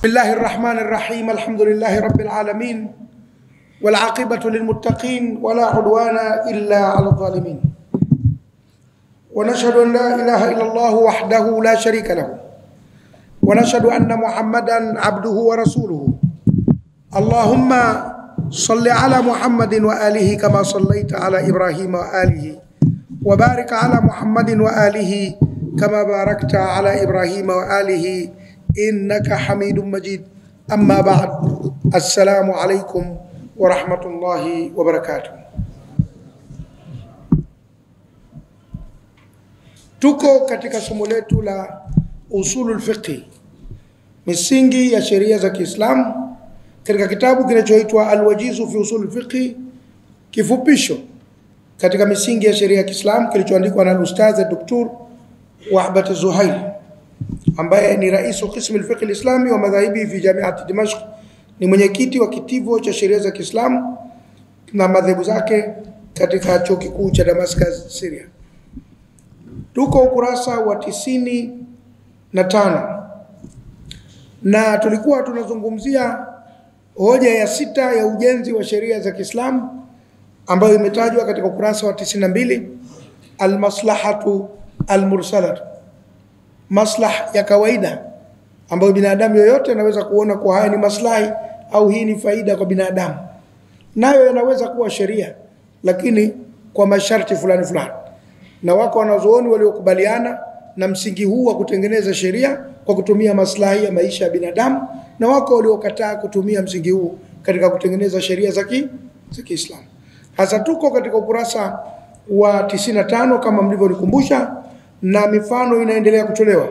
بسم الله الرحمن الرحيم. الحمد لله رب العالمين والعاقبة للمتقين ولا عدوان إلا على الظالمين، ونشهد أن لا إله إلا الله وحده لا شريك له، ونشهد أن محمدا عبده ورسوله. اللهم صل على محمد وآله كما صليت على إبراهيم وآله، وبارك على محمد وآله كما باركت على إبراهيم وآله إنك حميد مجيد. أما بعد، السلام عليكم ورحمة الله وبركاته. Tuko katika somo letu la usulul fiqh, misingi ya sheria za Kiislamu, katika kitabu kinachoitwa Al-Wajizu fi usulul fiqh, kifupisho katika misingi ya sheria ya Kiislamu, kilichoandikwa na Ustadh Dr. Wahbat Zuhail, ambaye ni rais wa qism al-fiqh al-islami wa madhahibi fi Jamiat Dimashq, ni mwenyekiti wa kitivo cha sheria za Kiislamu na madhehebu zake katika chuo kikuu cha Damascus, Syria. Tuko ukurasa wa 95 na tulikuwa tunazungumzia hoja ya 6 ya ujenzi wa sheria za Kiislamu, ambayo imetajwa katika ukurasa wa 92, al-maslahatu al-mursalah, maslah ya kawaida ambayo binadamu yoyote anaweza kuona kwa haya ni maslahi au hii ni faida kwa binadamu, nayo yanaweza kuwa sheria, lakini kwa masharti fulani fulani. Na wako wanazuoni waliokubaliana na msingi huu wa kutengeneza sheria kwa kutumia maslahi ya maisha ya binadamu, na wako waliokataa kutumia msingi huu katika kutengeneza sheria za Kiislamu. Hasa tuko katika ukurasa wa 95 kama mlivyonikumbusha, na mifano inaendelea kutolewa.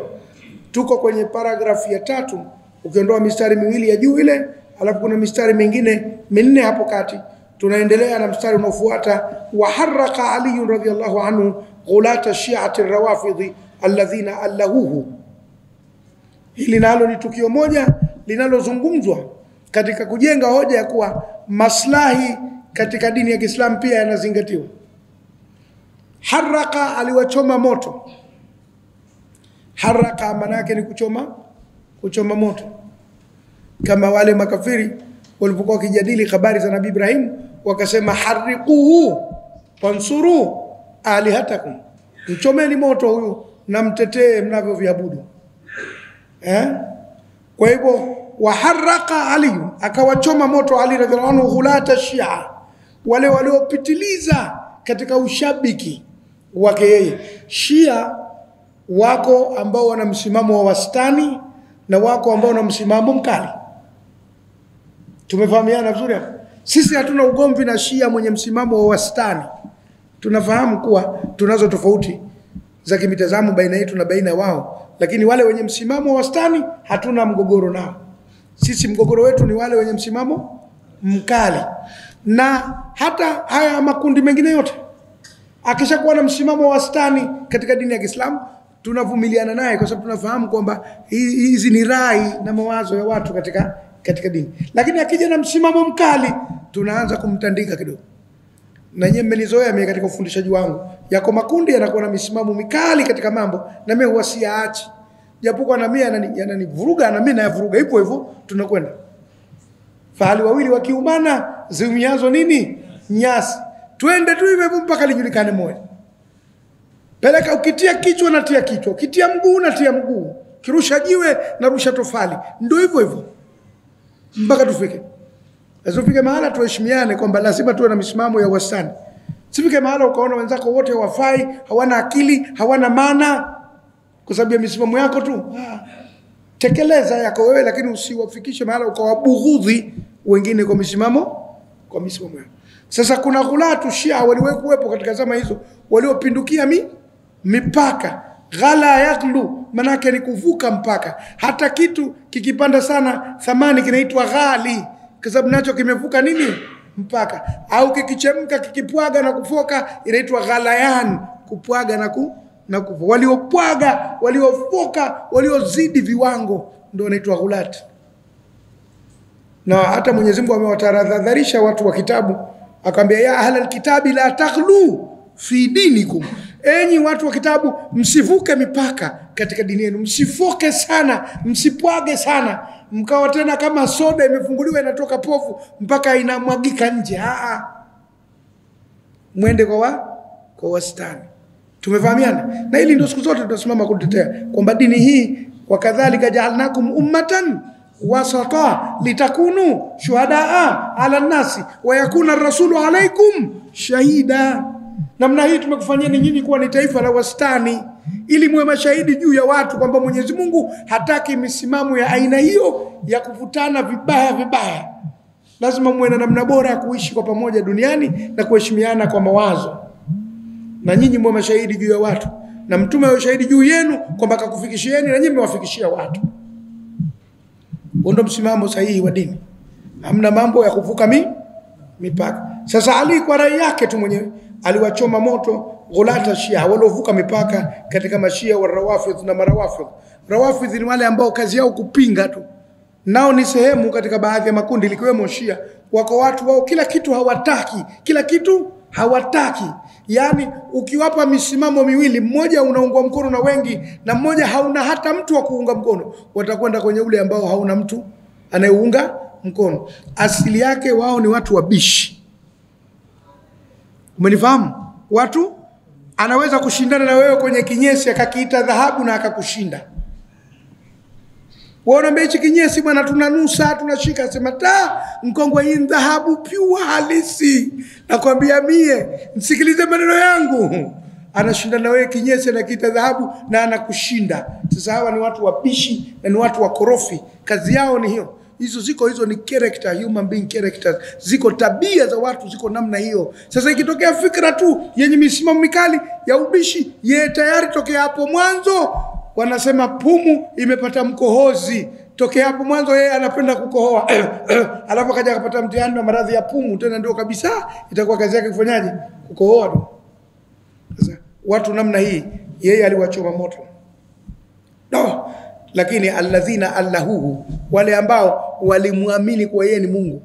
Tuko kwenye paragrafu ya 3, ukiondoa mistari miwili ya juu ile, alafu kuna mistari mingine 4 hapo kati. Tunaendelea na mstari unaofuata, wa harraqa Ali radhiyallahu anhu ghulata shi'ati ar-rawafidhi alladhina allahuhu. Hili nalo ni tukio moja linalozungumzwa katika kujenga hoja ya kuwa maslahi katika dini ya Kiislamu pia yanazingatiwa. Harraqa, aliwachoma moto. Harraqa maana yake ni kuchoma moto, kama wale makafiri walipokuwa wakijadili habari za Nabii Ibrahim, wakasema harriquhu wansuru alihatakum, mchomeni moto huyu na mtetee mnavyoviabudu. Kwa hivyo waharraqa Ali, akawachoma moto Ali radhiallahu anhu ghulata shia, wale waliopitiliza katika ushabiki wake yeye. Shia wako ambao wana msimamo wa wastani na wako ambao wana msimamo mkali. Tumefahamiana vizuri hapo? Sisi hatuna ugomvi na Shia mwenye msimamo wa wastani. Tunafahamu kuwa tunazo tofauti za kimitazamo baina yetu na baina wao, lakini wale wenye msimamo wa wastani hatuna mgogoro nao. Sisi mgogoro wetu ni wale wenye msimamo mkali. Na hata haya makundi mengine yote, akishakuwa na msimamo wa wastani katika dini ya Kiislamu, tunavumiliana naye kwa sababu tunafahamu kwamba hizi ni rai na mawazo ya watu katika dini. Lakini akija na msimamo mkali, tunaanza kumtandika kidogo. Na nyinyi mmenizoea mimi katika ufundishaji wangu, yako makundi yanakuwa na misimamo mikali katika mambo, na mimi huwasiaachi. Japokuwa na mimi yananivuruga na mimi nayavuruga, hivyo hivyo tunakwenda. Fahali wawili wakiumana ziumiazo nini? Nyasi. Twende tu hivyo mpaka lijulikane moja. Peleka, ukitia kichwa na tia kichwa, ukitia mguu na tia mguu, kirusha jiwe na rusha tofali. Ndio hivyo hivyo mpaka tufike. Lazima mahala tuheshimiane kwamba lazima tuwe na misimamo ya wastani. Sifike mahala ukaona wenzako wote hawafai, hawana akili, hawana maana kwa sababu ya misimamo yako tu. Tekeleza yako wewe, lakini usiwafikishe mahala ukawabughudhi wengine kwa misimamo yako. Sasa kuna ghulatu Shia waliwekuwepo katika zama hizo, waliopindukia mipaka. Ghala yaghlu, manake ni kuvuka mpaka. Hata kitu kikipanda sana thamani kinaitwa ghali, kwa sababu nacho kimevuka nini? Mpaka. Au kikichemka kikipwaga na kufoka inaitwa ghalayan, kupwaga na kufoka. Waliopwaga, waliofoka, waliozidi viwango ndio inaitwa ghulat. Na hata Mwenyezi Mungu amewatahadharisha watu wa kitabu, akamwambia ya ahlal kitabi la taghlu fi dinikum, enyi watu wa kitabu, msivuke mipaka katika dini yenu, msifoke sana, msipwage sana, mkawa tena kama soda imefunguliwa inatoka povu mpaka inamwagika nje. Mwende kwa wastani. Tumefahamiana? Na hili ndio siku zote tunasimama kutetea kwamba dini hii, wakadhalika ja'alnakum ummatan wasata litakunu shuhadaa ala nasi wa yakuna ar-rasulu alaykum shahida. Namna hii tumekufanyeni nyinyi kuwa ni taifa la wastani, ili muwe mashahidi juu ya watu kwamba Mwenyezi Mungu hataki misimamo ya aina hiyo ya kuvutana vibaya. Lazima muwe na namna bora ya kuishi kwa pamoja duniani na kuheshimiana kwa mawazo. Na nyinyi muwe mashahidi juu ya watu, na mtume awe shahidi juu yenu kwamba akakufikishieni na nyinyi mwafikishia watu. Ndio msimamo sahihi wa dini. Hamna mambo ya kuvuka mipaka. Sasa Ali kwa rai yake tu mwenyewe aliwachoma moto ghulata Shia waliovuka mipaka katika mashia wa Rawafidh na Marawafidh. Rawafidh ni wale ambao kazi yao kupinga tu. Nao ni sehemu katika baadhi ya makundi likiwemo Shia. Wako watu wao kila kitu hawataki. Yani ukiwapa misimamo miwili, mmoja unaungwa mkono na wengi na mmoja hauna hata mtu wa kuunga mkono, watakwenda kwenye ule ambao hauna mtu anayeunga mkono. Asili yake wao ni watu wabishi. Umenifahamu? Watu anaweza kushindana na wewe kwenye kinyesi akakiita dhahabu na akakushinda. Waona hichi kinyesi bwana tunanusa, tunashika, sema mkongwe hii dhahabu pure halisi. Nakwambia mie, msikilize maneno yangu. Anashindana na wewe kinyesi na kita dhahabu na anakushinda. Sasa hawa ni watu wabishi na ni watu wakorofi. Kazi yao ni hiyo. Hizo ni character, human being characters. Ziko tabia za watu, ziko namna hiyo. Sasa ikitokea fikra tu yenye misimamo mikali ya ubishi, yeye tayari tokea hapo mwanzo wanasema pumu imepata mkohozi. Tokea hapo mwanzo yeye anapenda kukohoa. Alafu kaja akapata mtihani wa maradhi ya pumu, tena ndio kabisa itakuwa kazi yake kufanyaje? Kukohoa tu. Sasa watu namna hii yeye aliwachoma moto. No. Lakini alladhina allahuhu, wale ambao walimuamini kwa yeye ni Mungu,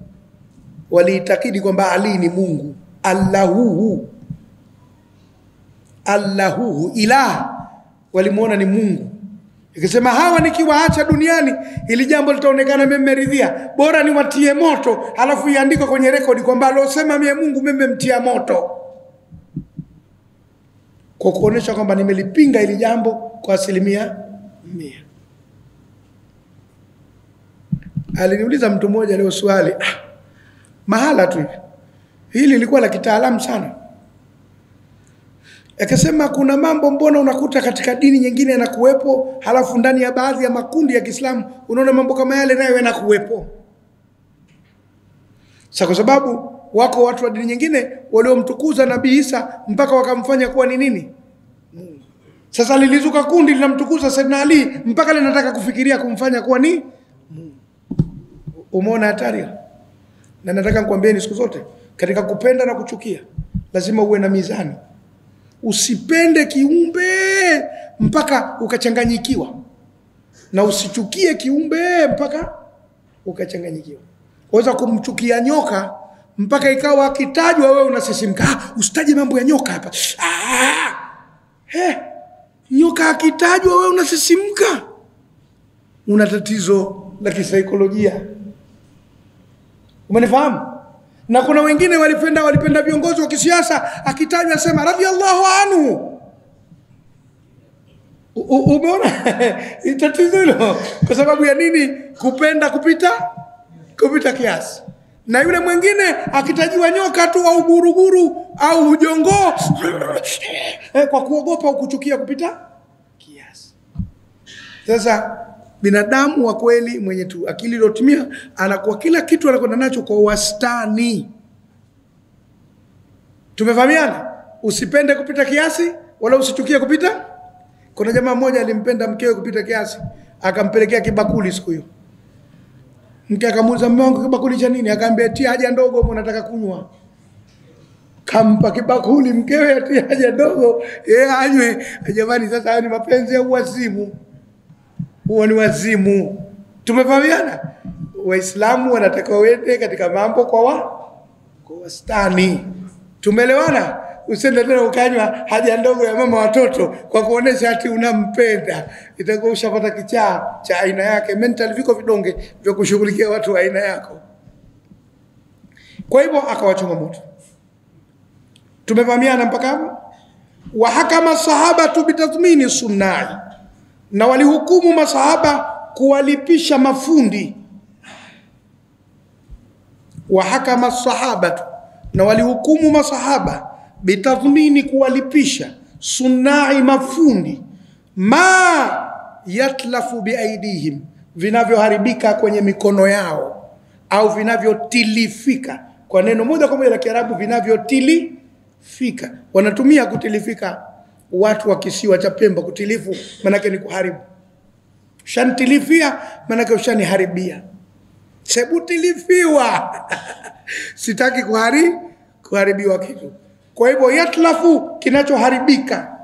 waliitakidi kwamba Ali ni Mungu. Allahu ilah, walimuona ni Mungu. Ikisema hawa nikiwaacha duniani ili jambo litaonekana mimi nimeridhia, bora niwatie moto, alafu iandikwe kwenye rekodi kwamba alosema mie Mungu mimi mtia moto, kwa kuonesha kwamba nimelipinga ili jambo kwa 100%. Aliniuliza mtu mmoja leo swali mahala tu hivi, hili lilikuwa la kitaalamu sana. Akasema kuna mambo mbona unakuta katika dini nyingine yanakuwepo, halafu ndani ya baadhi ya makundi ya Kiislamu unaona mambo kama yale nayo yanakuwepo. Sasa kwa sababu wako watu wa dini nyingine waliomtukuza Nabii Isa mpaka wakamfanya kuwa ni nini? Mungu. Sasa lilizuka kundi linamtukuza Sayyidina Ali mpaka linataka kufikiria kumfanya kuwa ni Mungu. Umeona hatari? Na nataka nikwambieni siku zote katika kupenda na kuchukia lazima uwe na mizani. Usipende kiumbe mpaka ukachanganyikiwa, na usichukie kiumbe mpaka ukachanganyikiwa. Waweza kumchukia nyoka mpaka ikawa akitajwa wewe unasisimka. Usitaje mambo ya nyoka hapa. Nyoka akitajwa wewe unasisimka. Una tatizo la kisaikolojia. Umenifahamu? Na kuna wengine walipenda viongozi wa kisiasa, akitajwa sema radhiyallahu anhu. Umeona? Tatizo hilo. Kwa sababu ya nini? Kupenda kupita kiasi. Na yule mwingine akitajiwa nyoka tu au guruguru au ujongoo kwa kuogopa au kuchukia kupita kiasi. Sasa binadamu wa kweli mwenye tu akili iliyotimia anakuwa kila kitu anakwenda nacho kwa wastani. Tumefahamiana? Usipende kupita kiasi wala usichukie kupita. Kuna jamaa mmoja alimpenda mkewe kupita kiasi, akampelekea kibakuli siku hiyo. Mke akamuuliza, mume wangu kibakuli cha nini? Akaambia tia haja ndogo, mbona nataka kunywa. Kampa kibakuli mkewe atia haja ndogo, yeye anywe. Jamani, sasa hayo ni mapenzi au wazimu? Huo ni wazimu. Tumefahamiana? Waislamu wanatakiwa wende katika mambo kwa wastani. Tumeelewana? Usiende tena ukanywa haja ndogo ya mama watoto kwa kuonesha ati unampenda. Itakuwa ushapata kichaa cha aina yake. Mental viko vidonge vya kushughulikia watu wa aina yako. Kwa hivyo akawachoma moto. Tumevamiana mpaka hapo. Wa hakama sahaba bitathmini sunnai, na walihukumu masahaba kuwalipisha mafundi. Wa hakama sahaba, na walihukumu masahaba bitathmini kuwalipisha sunnai mafundi, ma yatlafu biaidihim, vinavyoharibika kwenye mikono yao, au vinavyotilifika. Kwa neno moja kwa moja la Kiarabu, vinavyotilifika. Wanatumia kutilifika watu wa kisiwa cha Pemba. Kutilifu manake ni kuharibu. Shantilifia manake ushaniharibia. Sebutilifiwa. Sitaki kuharibiwa kitu. Kwa hivyo yatlafu, kinachoharibika.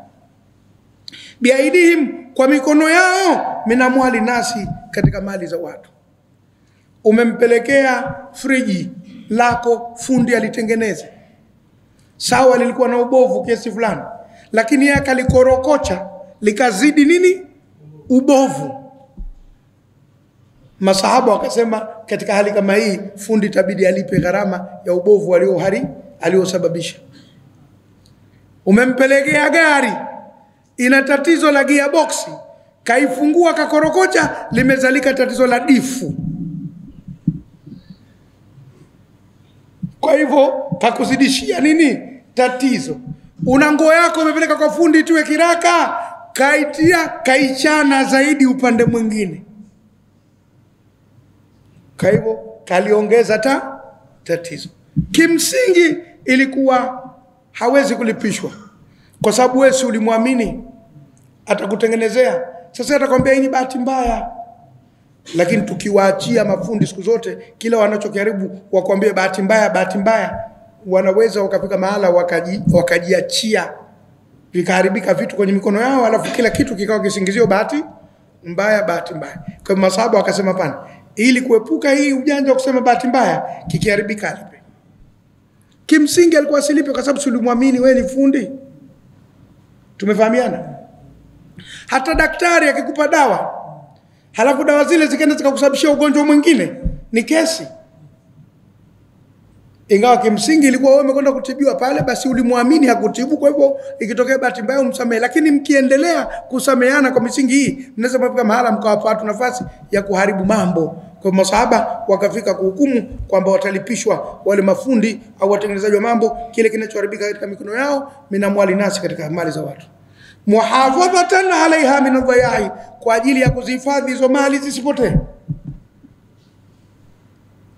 Biaidihim, kwa mikono yao, minamwali nasi, katika mali za watu. Umempelekea friji lako fundi alitengeneze. Sawa, lilikuwa na ubovu kiasi fulani, lakini yeye akalikorokocha likazidi nini? Ubovu. Masahaba wakasema katika hali kama hii fundi tabidi alipe gharama ya ubovu aliosababisha. Umempelekea gari ina tatizo la gearbox, kaifungua kakorokocha, limezalika tatizo la difu. Kwa hivyo kakuzidishia nini? Tatizo. Una nguo yako umepeleka kwa fundi tuwe kiraka, kaitia kaichana zaidi upande mwingine. Kwa hivyo kaliongeza tatizo. Kimsingi ilikuwa hawezi kulipishwa, kwa sababu wewe si ulimwamini atakutengenezea. Sasa atakwambia hii ni bahati mbaya. Lakini tukiwaachia mafundi siku zote kila wanachokiharibu wakwambie bahati mbaya, wanaweza wakafika mahala wakajiachia vikaharibika vitu kwenye mikono yao, alafu kila kitu kikawa kisingizio bahati mbaya. Kwa masahaba wakasema pana, ili kuepuka hii ujanja wa kusema bahati mbaya, kikiharibika alipe. Kimsingi alikuwa asilipe kwa sababu ulimwamini wewe ni fundi. Tumefahamiana? Hata daktari akikupa dawa, halafu dawa zile zikaenda zikakusababishia ugonjwa mwingine, ni kesi. Ingawa kimsingi ilikuwa wewe umekwenda kutibiwa pale, basi ulimwamini hakutibu, kwa hivyo ikitokea bahati mbaya umsamehe. Lakini mkiendelea kusameheana kwa misingi hii, mnaweza kufika mahala mkawapa watu nafasi ya kuharibu mambo. Kwa masahaba wakafika kuhukumu kwamba watalipishwa wale mafundi au watengenezaji wa mambo kile kinachoharibika katika mikono yao, minamwali nasi, katika mali za watu. Muhafadhatan alaiha min adh-dhaya'i, kwa ajili ya kuzihifadhi hizo mali zisipotee.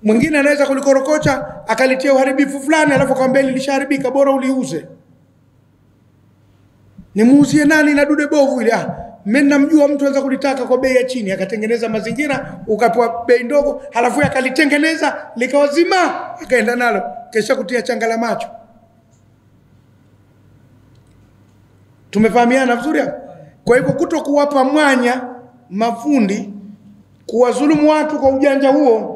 Mwingine anaweza kulikorokocha akalitia uharibifu fulani, alafu akamwambia lilishaharibika, bora uliuze. Nimuuzie nani na dude bovu ile? Mimi namjua mtu anaweza kulitaka kwa bei ya chini, akatengeneza mazingira, ukapewa bei ndogo, halafu akalitengeneza likawazima, akaenda nalo kesha kutia changa la macho. Tumefahamiana vizuri hapo? Kwa hivyo kutokuwapa mwanya mafundi kuwadhulumu watu kwa ujanja huo,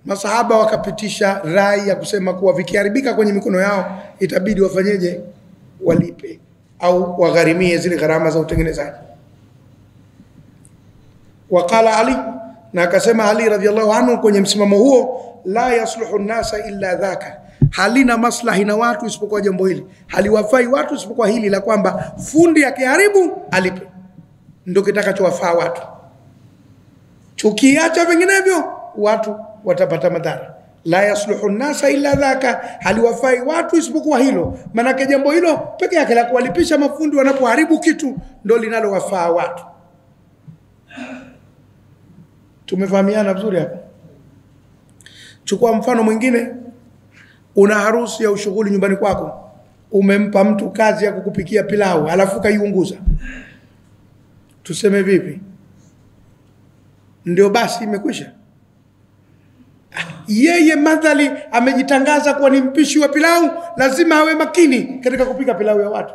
masahaba wakapitisha rai ya kusema kuwa vikiharibika kwenye mikono yao itabidi wafanyeje? Walipe au wagharimie zile gharama za utengenezaji. Wakala Ali, na akasema Ali radhiallahu anhu kwenye msimamo huo, la yasluhu nasa illa dhaka, halina maslahi na watu isipokuwa jambo hili, haliwafai watu isipokuwa hili la kwamba fundi akiharibu alipe, ndio kitakachowafaa watu. Chukiacha vinginevyo watu watapata madhara. La yasluhu nasa illa dhaka, haliwafai watu isipokuwa hilo. Manake jambo hilo peke yake la kuwalipisha mafundi wanapoharibu kitu ndio linalowafaa watu. Tumefahamiana vizuri hapa? Chukua mfano mwingine. Una harusi au shughuli nyumbani kwako, umempa mtu kazi ya kukupikia pilau, alafu kaiunguza. Tuseme vipi? Ndio basi imekwisha? Yeye madhali amejitangaza kuwa ni mpishi wa pilau, lazima awe makini katika kupika pilau ya watu.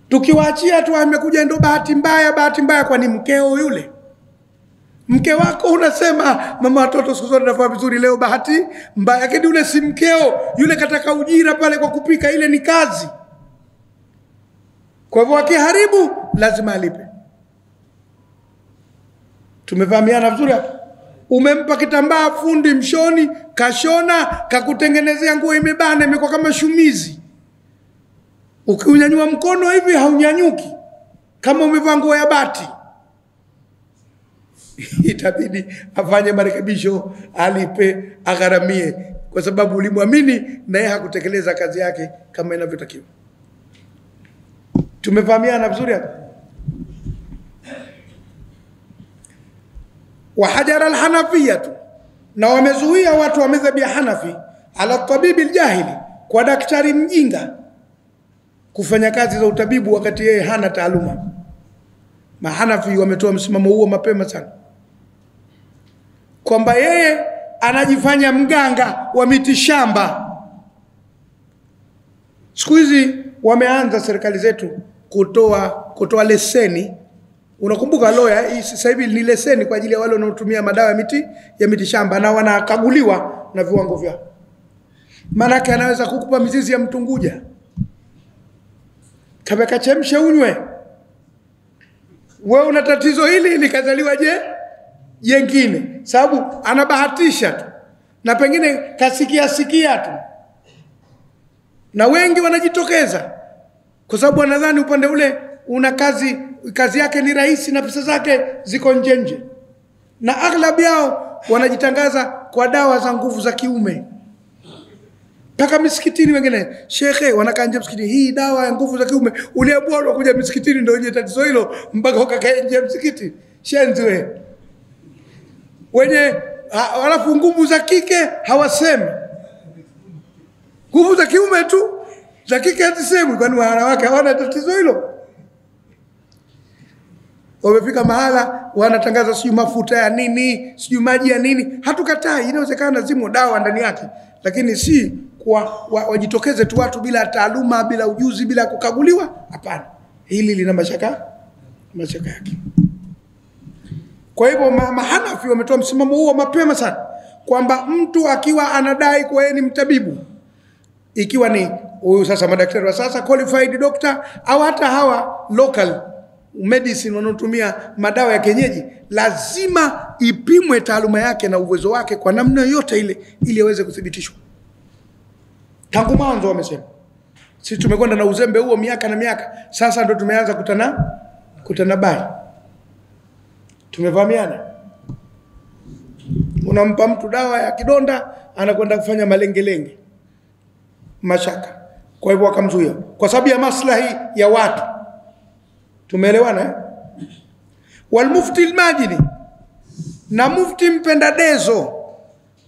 Tukiwaachia tu amekuja ndo bahati mbaya kwa ni mkeo yule. Mke wako unasema mama watoto siku zote nafaa vizuri, leo bahati mbaya, lakini ule si mkeo, yule kataka ujira pale kwa kupika, ile ni kazi. Kwa hivyo akiharibu lazima alipe. Tumefahamiana vizuri hapo? Umempa kitambaa fundi mshoni, kashona, kakutengenezea nguo imebana, imekuwa kama shumizi. Ukiunyanyua mkono hivi haunyanyuki, kama umevaa nguo ya bati. Itabidi afanye marekebisho, alipe, agharamie, kwa sababu ulimwamini na yeye hakutekeleza kazi yake kama inavyotakiwa. Tumefahamiana vizuri hapo? Wahajara alhanafiyatu, na wamezuia watu wa madhhabi ya Hanafi ala tabibi aljahili, kwa daktari mjinga kufanya kazi za utabibu wakati yeye hana taaluma. Mahanafi wametoa msimamo huo mapema sana, kwamba yeye anajifanya mganga wa miti shamba. Siku hizi wameanza serikali zetu kutoa leseni. Unakumbuka lawyer sasa hivi ni leseni kwa ajili ya wale wanaotumia madawa ya miti shamba, na wanakaguliwa na viwango vyao. Maana anaweza kukupa mizizi ya mtunguja, kabeka chemshe unywe. Wewe una tatizo hili, likazaliwa jengine, sababu anabahatisha tu, na pengine kasikia tu. Na wengi wanajitokeza kwa sababu wanadhani upande ule una kazi yake ni rahisi na pesa zake ziko nje. Na aghlabu yao wanajitangaza kwa dawa za nguvu za kiume. Paka misikitini wengine, shekhe, wanakaa nje msikitini, hii dawa ya nguvu za kiume, uliambiwa kuja misikitini ndio yenye tatizo hilo, mpaka ukakae nje msikiti. Shenzi wewe. Wenye alafu nguvu za kike hawasemi. Nguvu za kiume tu, za kike hazisemi, kwani wanawake hawana tatizo hilo? Wamefika mahala wanatangaza sijui mafuta ya nini, sijui maji ya nini. Hatukatai, inawezekana zimo dawa ndani yake, lakini si kwa wajitokeze tu watu bila taaluma, bila ujuzi, bila kukaguliwa. Hapana, hili lina mashaka yake. Kwa hivyo Mahanafi wametoa msimamo huo mapema sana, kwamba mtu akiwa anadai kwa yeye ni mtabibu, ikiwa ni huyu sasa madaktari wa sasa qualified doctor, au hata hawa local medicine wanaotumia madawa ya kienyeji, lazima ipimwe taaluma yake na uwezo wake kwa namna yote ile, ili aweze kuthibitishwa. Tangu mwanzo wamesema. Sisi tumekwenda na uzembe huo miaka na miaka, sasa ndo tumeanza kutanabai. Tumevamiana. Unampa mtu dawa ya kidonda, anakwenda kufanya malengelenge, mashaka. Kwa hivyo wakamzuia kwa sababu ya maslahi ya watu. Tumeelewana? Wal mufti al-majini, na mufti mpenda dezo.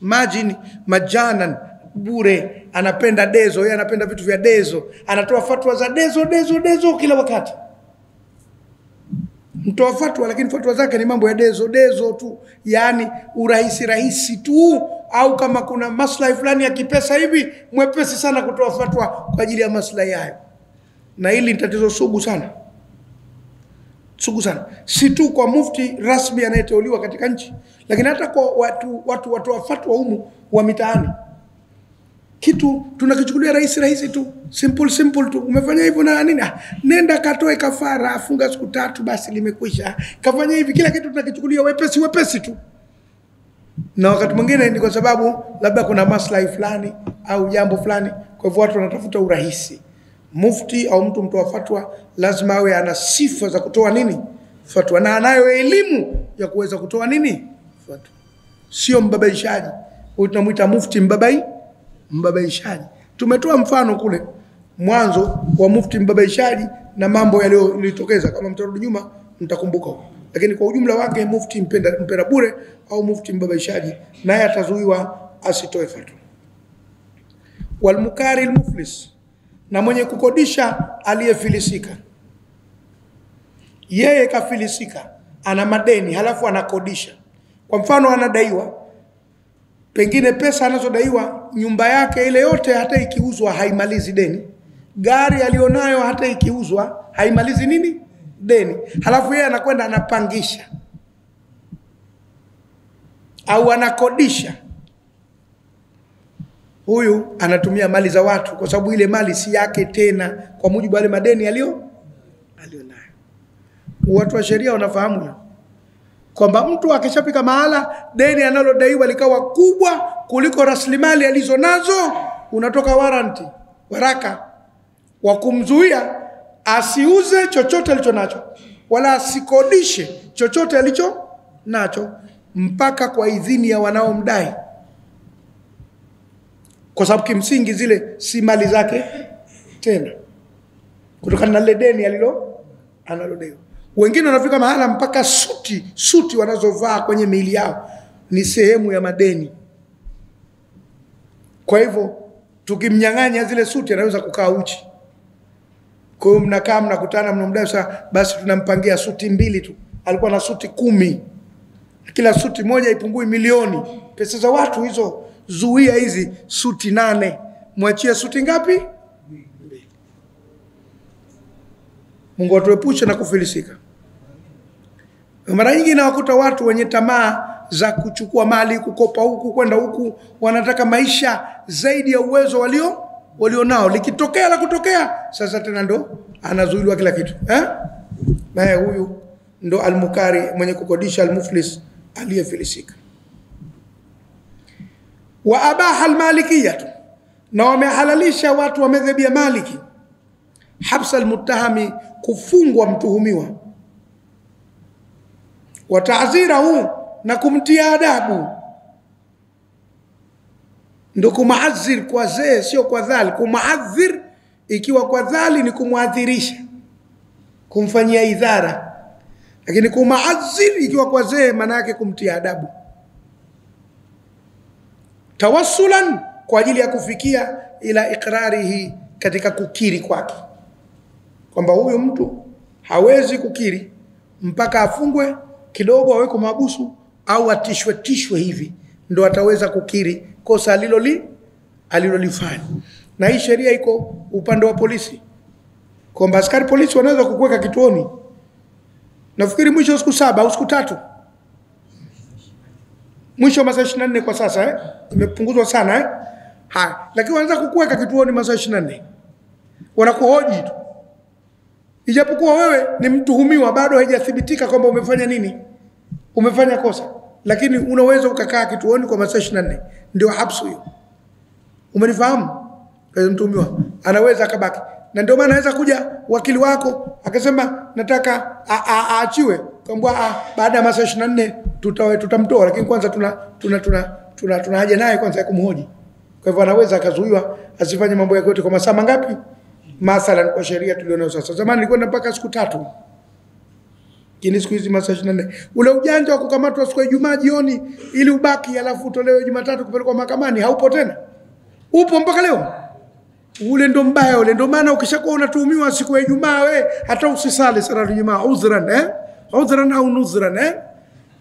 Majini majanan, bure, anapenda dezo, yeye anapenda vitu vya dezo, anatoa fatwa za dezo kila wakati. Mtoa fatwa, lakini fatwa zake ni mambo ya dezo tu, yani urahisi tu, au kama kuna maslahi fulani ya kipesa hivi, mwepesi sana kutoa fatwa kwa ajili ya maslahi hayo. Na hili ni tatizo sugu sana. Si tu kwa mufti rasmi anayeteuliwa katika nchi, lakini hata kwa watu wa fatwa humu wa mitaani. Kitu tunakichukulia rahisi tu, simple tu. Umefanya hivyo na nini? Nenda katoe kafara, afunga siku 3 basi limekwisha. Kafanya hivi, kila kitu tunakichukulia wepesi tu. Na wakati mwingine ni kwa sababu labda kuna maslahi fulani au jambo fulani, kwa hivyo watu wanatafuta urahisi. Mufti au mtu mtoa fatwa lazima awe ana sifa za kutoa fatwa, na anayo elimu ya kuweza kutoa fatwa. Sio mbabaishaji. Huyu tunamuita mufti mbabaishaji. Tumetoa mfano kule mwanzo wa mufti mbabaishaji na mambo yaliyotokeza, kama mtarudi nyuma mtakumbuka. Lakini kwa ujumla wake mufti mpenda bure au mufti mbabaishaji, naye atazuiwa asitoe fatwa. Wal mukari al muflis, na mwenye kukodisha aliyefilisika. Yeye kafilisika, ana madeni, halafu anakodisha. Kwa mfano anadaiwa, pengine pesa anazodaiwa, nyumba yake ile yote hata ikiuzwa haimalizi deni. Gari alionayo hata ikiuzwa haimalizi deni. Halafu yeye anakwenda anapangisha. au anakodisha, huyu anatumia mali za watu, kwa sababu ile mali si yake tena, kwa mujibu wa wale madeni alionayo. Watu wa sheria wanafahamu kwamba mtu akishafika mahala deni analodaiwa likawa kubwa kuliko rasilimali alizonazo, unatoka waraka wa kumzuia asiuze chochote alicho nacho wala asikodishe chochote alicho nacho mpaka kwa idhini ya wanaomdai, kwa sababu kimsingi zile si mali zake tena, kutokana na lile deni analodaiwa. Wengine wanafika mahala mpaka suti wanazovaa kwenye miili yao ni sehemu ya madeni. Kwa hivyo tukimnyang'anya zile suti anaweza kukaa uchi. Kwa hiyo mnakaa mnakutana mnomdai, sasa basi tunampangia suti 2 tu. Alikuwa na suti 10. Kila suti moja ipungui milioni. Pesa za watu hizo, zuia hizi suti 8. Mwachie suti ngapi? 2. Mungu atuepushe na kufilisika. Mara nyingi nawakuta watu wenye tamaa za kuchukua mali, kukopa huku kwenda huku, wanataka maisha zaidi ya uwezo walionao. Likitokea la kutokea, sasa tena ndo anazuiliwa kila kitu. Naye huyu ndo almukari, mwenye kukodisha, almuflis, aliyefilisika. Wa abaha almalikiyatu, na wamehalalisha watu wa madhhabi ya Maliki habsa almuttahami, kufungwa mtuhumiwa, wa ta'zirahu, na kumtia adabu. Ndo kumaadhir kwa zee, sio kwa dhali. Kumaadhir ikiwa kwa dhali ni kumuadhirisha, kumfanyia idhara, lakini kumaadhir ikiwa kwa zee maana yake kumtia adabu. Tawassulan, kwa ajili ya kufikia ila iqrarihi, katika kukiri kwake, kwamba huyu mtu hawezi kukiri mpaka afungwe kidogo, awekwe mahabusu au atishwe hivi, ndo ataweza kukiri kosa alilolifanya. Na hii sheria iko upande wa polisi, kwamba askari polisi wanaweza kukuweka kituoni, nafikiri mwisho siku 7 au siku 3, mwisho masaa 24 kwa sasa, imepunguzwa sana lakini wanaweza kukuweka kituoni masaa 24, wanakuhoji tu, ijapokuwa wewe ni mtuhumiwa, bado haijathibitika kwamba umefanya nini, umefanya kosa, lakini unaweza ukakaa kituoni kwa masaa 24. Ndio habsu hiyo, umenifahamu? Kwa mtuhumiwa anaweza akabaki, na ndio maana anaweza kuja wakili wako akasema nataka aachiwe, kwamba baada ya masaa 24 tutamtoa, lakini kwanza tuna haja naye kwanza ya kumhoji. Kwa hivyo anaweza akazuiwa asifanye mambo yake yote kwa masaa mangapi? Mathalan kwa sheria tulionayo sasa. Zamani ilikuwa mpaka siku 3. Kini siku hizi masaa 24. Ule ujanja wa kukamatwa siku ya Ijumaa jioni ili ubaki, alafu utolewe Jumatatu kupelekwa mahakamani, haupo tena. Upo mpaka leo. Ule ndo mbaya ule. Ndio maana ukishakuwa unatuhumiwa siku ya Ijumaa, we hata usisali sala ya Ijumaa, udhran au nuzran,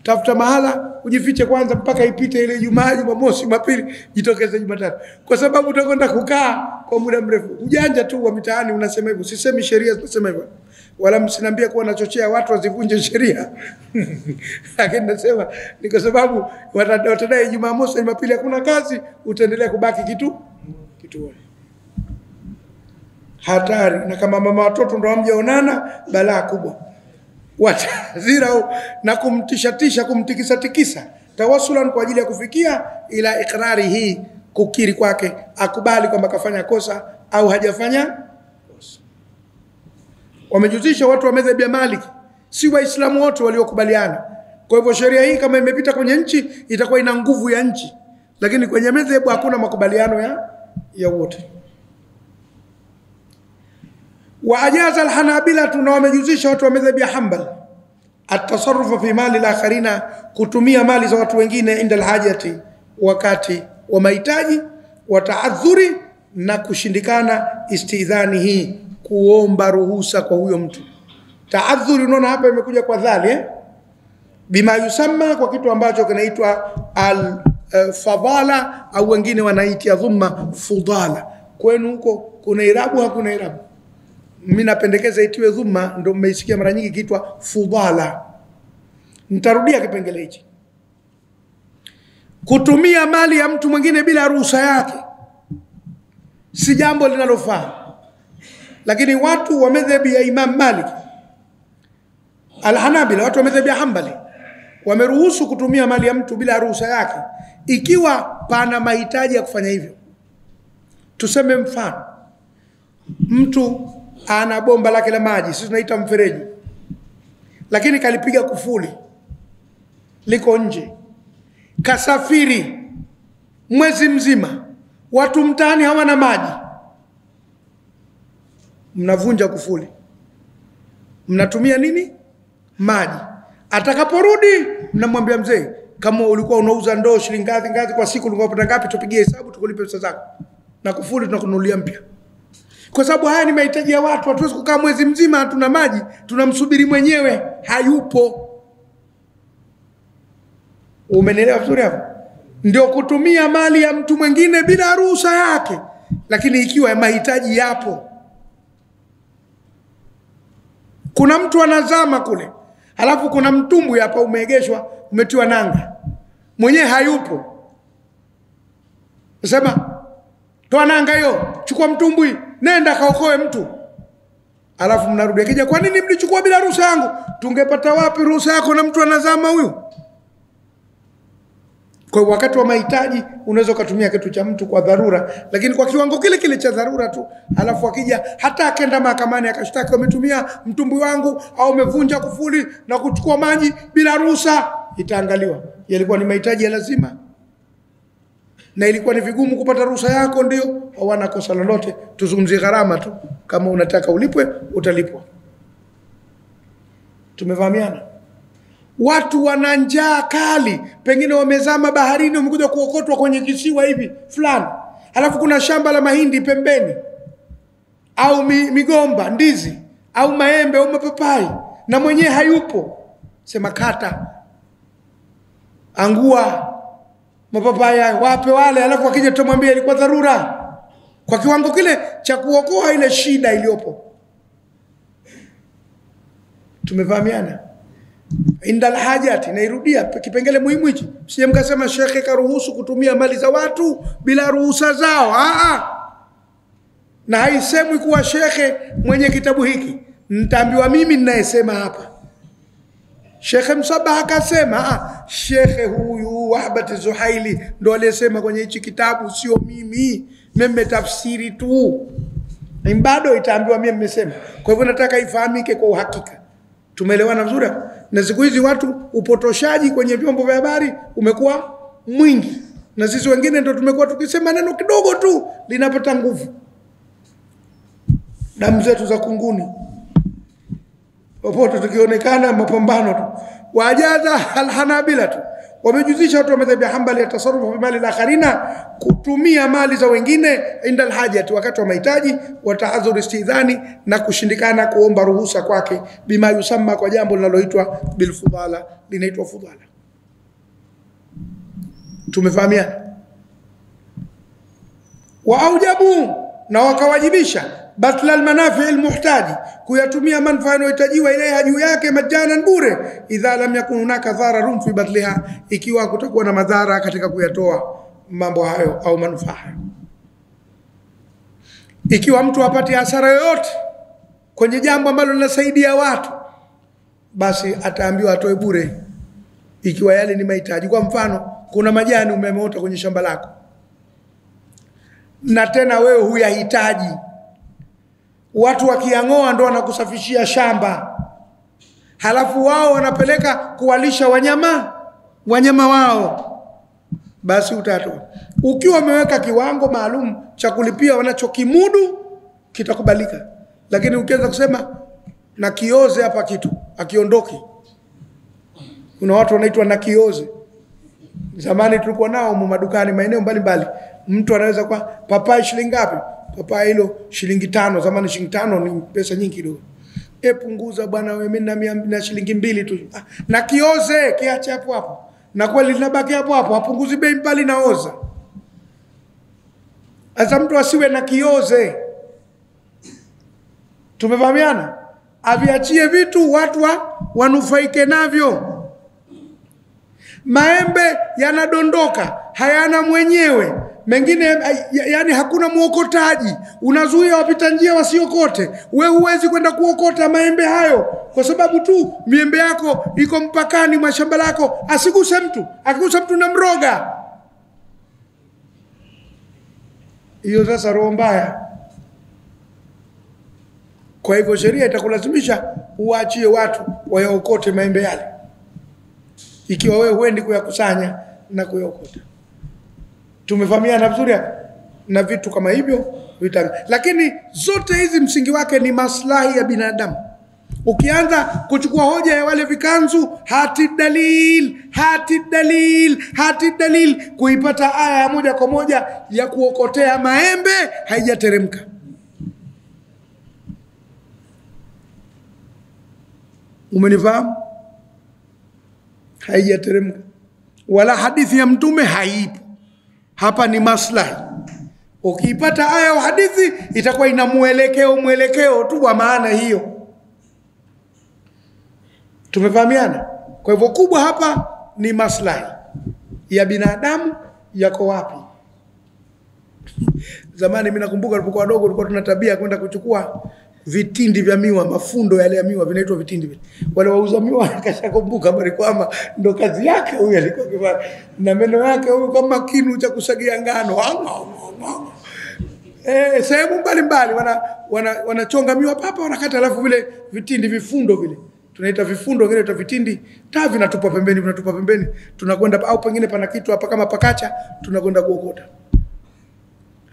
tafuta mahala ujifiche kwanza mpaka ipite ile Ijumaa, Jumamosi, Jumapili, jitokeze Jumatatu, kwa sababu utakwenda kukaa kwa muda mrefu. Ujanja tu wa mitaani unasema hivyo. Sisemi sheria zinasema hivyo, wala msiniambie kuwa nachochea watu wazivunje sheria lakini nasema ni kwa sababu watadai Jumamosi, Jumapili hakuna kazi, utaendelea kubaki kituoni. Hatari. Na kama mama watoto ndo hamjaonana, balaa kubwa. Watazira, na kumtishatisha, kumtikisa, tawasulan, kwa ajili ya kufikia ila ikrari hii, kukiri kwake, akubali kwamba kafanya kosa au hajafanya kosa. Wamejuzisha watu wa madhhabi ya Maliki, si Waislamu wote waliokubaliana. Kwa hivyo sheria hii kama imepita kwenye nchi itakuwa ina nguvu ya nchi, lakini kwenye madhhabi hakuna makubaliano ya wote. Wa ajaza alhanabila, na wamejuzisha watu wa madhhabi ya Hanbal atasarrufa fi mali al-akharina, kutumia mali za watu wengine inda alhajati, wakati wa mahitaji, wa ta'adhuri, na kushindikana istidhani hii, kuomba ruhusa kwa huyo mtu. Ta'adhuri unaona hapa imekuja kwa dhali, bima yusamma, kwa kitu ambacho kinaitwa al-fadala, au wengine wanaitia dhumma fudala. Kwenu huko kuna irabu, hakuna irabu? Mimi napendekeza itiwe dhumma, ndio mmeisikia mara nyingi kiitwa fudala. Nitarudia kipengele hichi. kutumia mali ya mtu mwingine bila ruhusa yake si jambo linalofaa. Lakini watu wa madhhabi ya Imam Malik Al-Hanabila, watu wa madhhabi ya Hanbali wameruhusu kutumia mali ya mtu bila ruhusa yake ikiwa pana mahitaji ya kufanya hivyo. Tuseme mfano, mtu ana bomba lake la maji, sisi tunaita mfereji, lakini kalipiga kufuli, liko nje, kasafiri mwezi mzima, watu mtaani hawana maji, mnavunja kufuli, mnatumia nini? Maji. Atakaporudi mnamwambia mzee, kama ulikuwa unauza ndoo shilingi ngapi kwa siku, ulikuwa unapata ngapi, tupigie hesabu tukulipe pesa zako, na kufuli tunakununulia mpya. Kwa sababu haya ni mahitaji ya watu. Hatuwezi kukaa mwezi mzima hatuna maji, tunamsubiri mwenyewe, hayupo. Umenielewa vizuri hapo? Ndio kutumia mali ya mtu mwingine bila ruhusa yake, lakini ikiwa mahitaji yapo. Kuna mtu anazama kule, halafu kuna mtumbwi hapa umeegeshwa, umetiwa nanga, mwenyewe hayupo. Sema, toa nanga hiyo, chukua mtumbwi, nenda kaokoe mtu. Halafu mnarudi, akija, kwa nini mlichukua bila ruhusa yangu? Tungepata wapi ruhusa yako na mtu anazama huyu? Kwa wakati wa mahitaji unaweza kutumia kitu cha mtu kwa dharura, lakini kwa kiwango kile kile cha dharura tu. Halafu akija, hata akenda mahakamani akashtaki, umetumia mtumbwi wangu au umevunja kufuli na kuchukua maji bila ruhusa, itaangaliwa yalikuwa ni mahitaji ya lazima na ilikuwa ni vigumu kupata ruhusa yako, ndio hawana kosa lolote. Tuzungumzie gharama tu, kama unataka ulipwe utalipwa. Tumefahamiana? Watu wana njaa kali, pengine wamezama baharini, wamekuja kuokotwa kwenye kisiwa hivi fulani, halafu kuna shamba la mahindi pembeni, au migomba, ndizi, au maembe, au mapapai, na mwenyewe hayupo. Sema, kata, angua mapapai wape wale, halafu akija tutamwambia ilikuwa dharura, kwa kiwango kile cha kuokoa ile shida iliyopo. Tumefahamiana? Indal hajati, nairudia kipengele muhimu hichi. Msije mkasema shekhe karuhusu kutumia mali za watu bila ruhusa zao. Na haisemwi kuwa shekhe mwenye kitabu hiki, nitaambiwa mimi ninayesema hapa. Shekhe Msabaha akasema, shekhe huyu Wahbat Zuhaili ndo aliyesema kwenye hichi kitabu, sio mimi. Mimi tafsiri tu. Bado itaambiwa mimi nimesema. Kwa hivyo nataka ifahamike kwa uhakika. Tumeelewana vizuri? Na siku hizi watu, upotoshaji kwenye vyombo vya habari umekuwa mwingi, na sisi wengine ndio tumekuwa tukisema neno kidogo tu linapata nguvu. Damu zetu za kunguni, popote tukionekana mapambano tu. Wajaza Al-Hanabila tu wamejuzisha watu wa madhhabi ya Hanbali ya tasarrufu fi mali al-akharina, kutumia mali za wengine inda al-hajati, wakati wa mahitaji, wa tahadhur istidhani, na kushindikana kuomba ruhusa kwake, bima yusamma, kwa jambo linaloitwa bil fudala, linaitwa fudala. Tumefahamiana? Wa aujabu, na wakawajibisha, batla almanafi almuhtaji, kuyatumia manufaa yanayohitajiwa ilaiha juu yake, majanan, bure, idha lam yakun hunaka dhararun fi batliha, ikiwa kutakuwa na madhara katika kuyatoa mambo hayo au manufaa hayo. Ikiwa mtu hapati hasara yoyote kwenye jambo ambalo linasaidia watu, basi ataambiwa atoe bure, ikiwa yale ni mahitaji. Kwa mfano, kuna majani umemeota kwenye shamba lako, na tena wewe huyahitaji, watu wakiangoa ndo wanakusafishia shamba, halafu wao wanapeleka kuwalisha wanyama wao, basi utatoa. Ukiwa umeweka kiwango maalum cha kulipia wanachokimudu, kitakubalika. Lakini ukianza kusema na kioze hapa kitu akiondoki, kuna watu wanaitwa na kioze. Zamani tulikuwa nao madukani maeneo mbalimbali, mtu anaweza kwa papai shilingi ngapi? Papai hilo shilingi 5. Zamani shilingi 5 ni pesa nyingi kidogo. Punguza bwana wewe, mimi na shilingi 2 tu. Na kioze, kiache hapo hapo. Na kweli linabaki hapo hapo, hapunguzi bei mbali na oza. Asa mtu asiwe na kioze. Tumefahamiana? Aviachie vitu watu wanufaike navyo. Maembe yanadondoka, hayana mwenyewe. Mengine yani hakuna muokotaji. Unazuia wapita njia wasiokote. Wewe huwezi kwenda kuokota maembe hayo kwa sababu tu miembe yako iko mpakani mwa shamba lako, asiguse mtu. Akigusa mtu na mroga. Hiyo sasa roho mbaya. Kwa hivyo sheria itakulazimisha uachie watu wayaokote maembe yale, ikiwa wewe huendi kuyakusanya na kuyaokota. Tumefahamiana vizuri na vitu kama hivyo vitani. Lakini zote hizi msingi wake ni maslahi ya binadamu. Ukianza kuchukua hoja ya wale vikanzu, hati dalil, kuipata aya moja kwa moja ya kuokotea maembe haijateremka. Umenifahamu? Haijateremka. Wala hadithi ya mtume haipo. Hapa ni maslahi. Ukiipata aya au hadithi itakuwa ina mwelekeo tu wa maana hiyo. Tumefahamiana? Kwa hivyo kubwa hapa ni maslahi ya binadamu yako wapi. Zamani mimi nakumbuka tulipokuwa wadogo tulikuwa tuna tabia kwenda kuchukua vitindi vya miwa, mafundo yale ya miwa vinaitwa vitindi vile. Wale wauza miwa akashakumbuka bali kwamba ndo kazi yake huyu alikuwa kifanya, na meno yake huyu kama kinu cha kusagia ngano. Sehemu mbalimbali wanachonga miwa papa, wanakata, alafu vile vitindi vifundo vile tunaita vifundo, vile tunaita vitindi, tavi vinatupa pembeni, tunakwenda, au pengine pana kitu hapa kama pakacha, tunakwenda kuokota.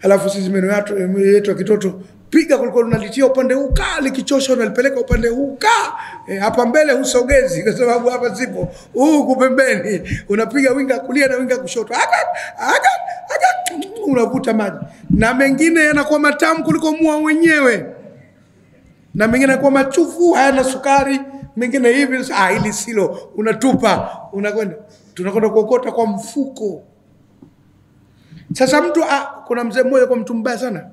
Alafu sisi meno yetu ya kitoto piga kulikuwa unalitia upande huu kali, kichosho unalipeleka upande huu hapa mbele usogezi kwa sababu hapa zipo huku pembeni, unapiga winga kulia na winga kushoto, unavuta maji. Na mengine yanakuwa matamu kuliko mua wenyewe, na mengine yanakuwa machufu, hayana sukari, mengine hivi hili silo, unatupa, tunakwenda kuokota kwa mfuko. Sasa mtu kuna mzee mmoja kwa mtu mbaya sana,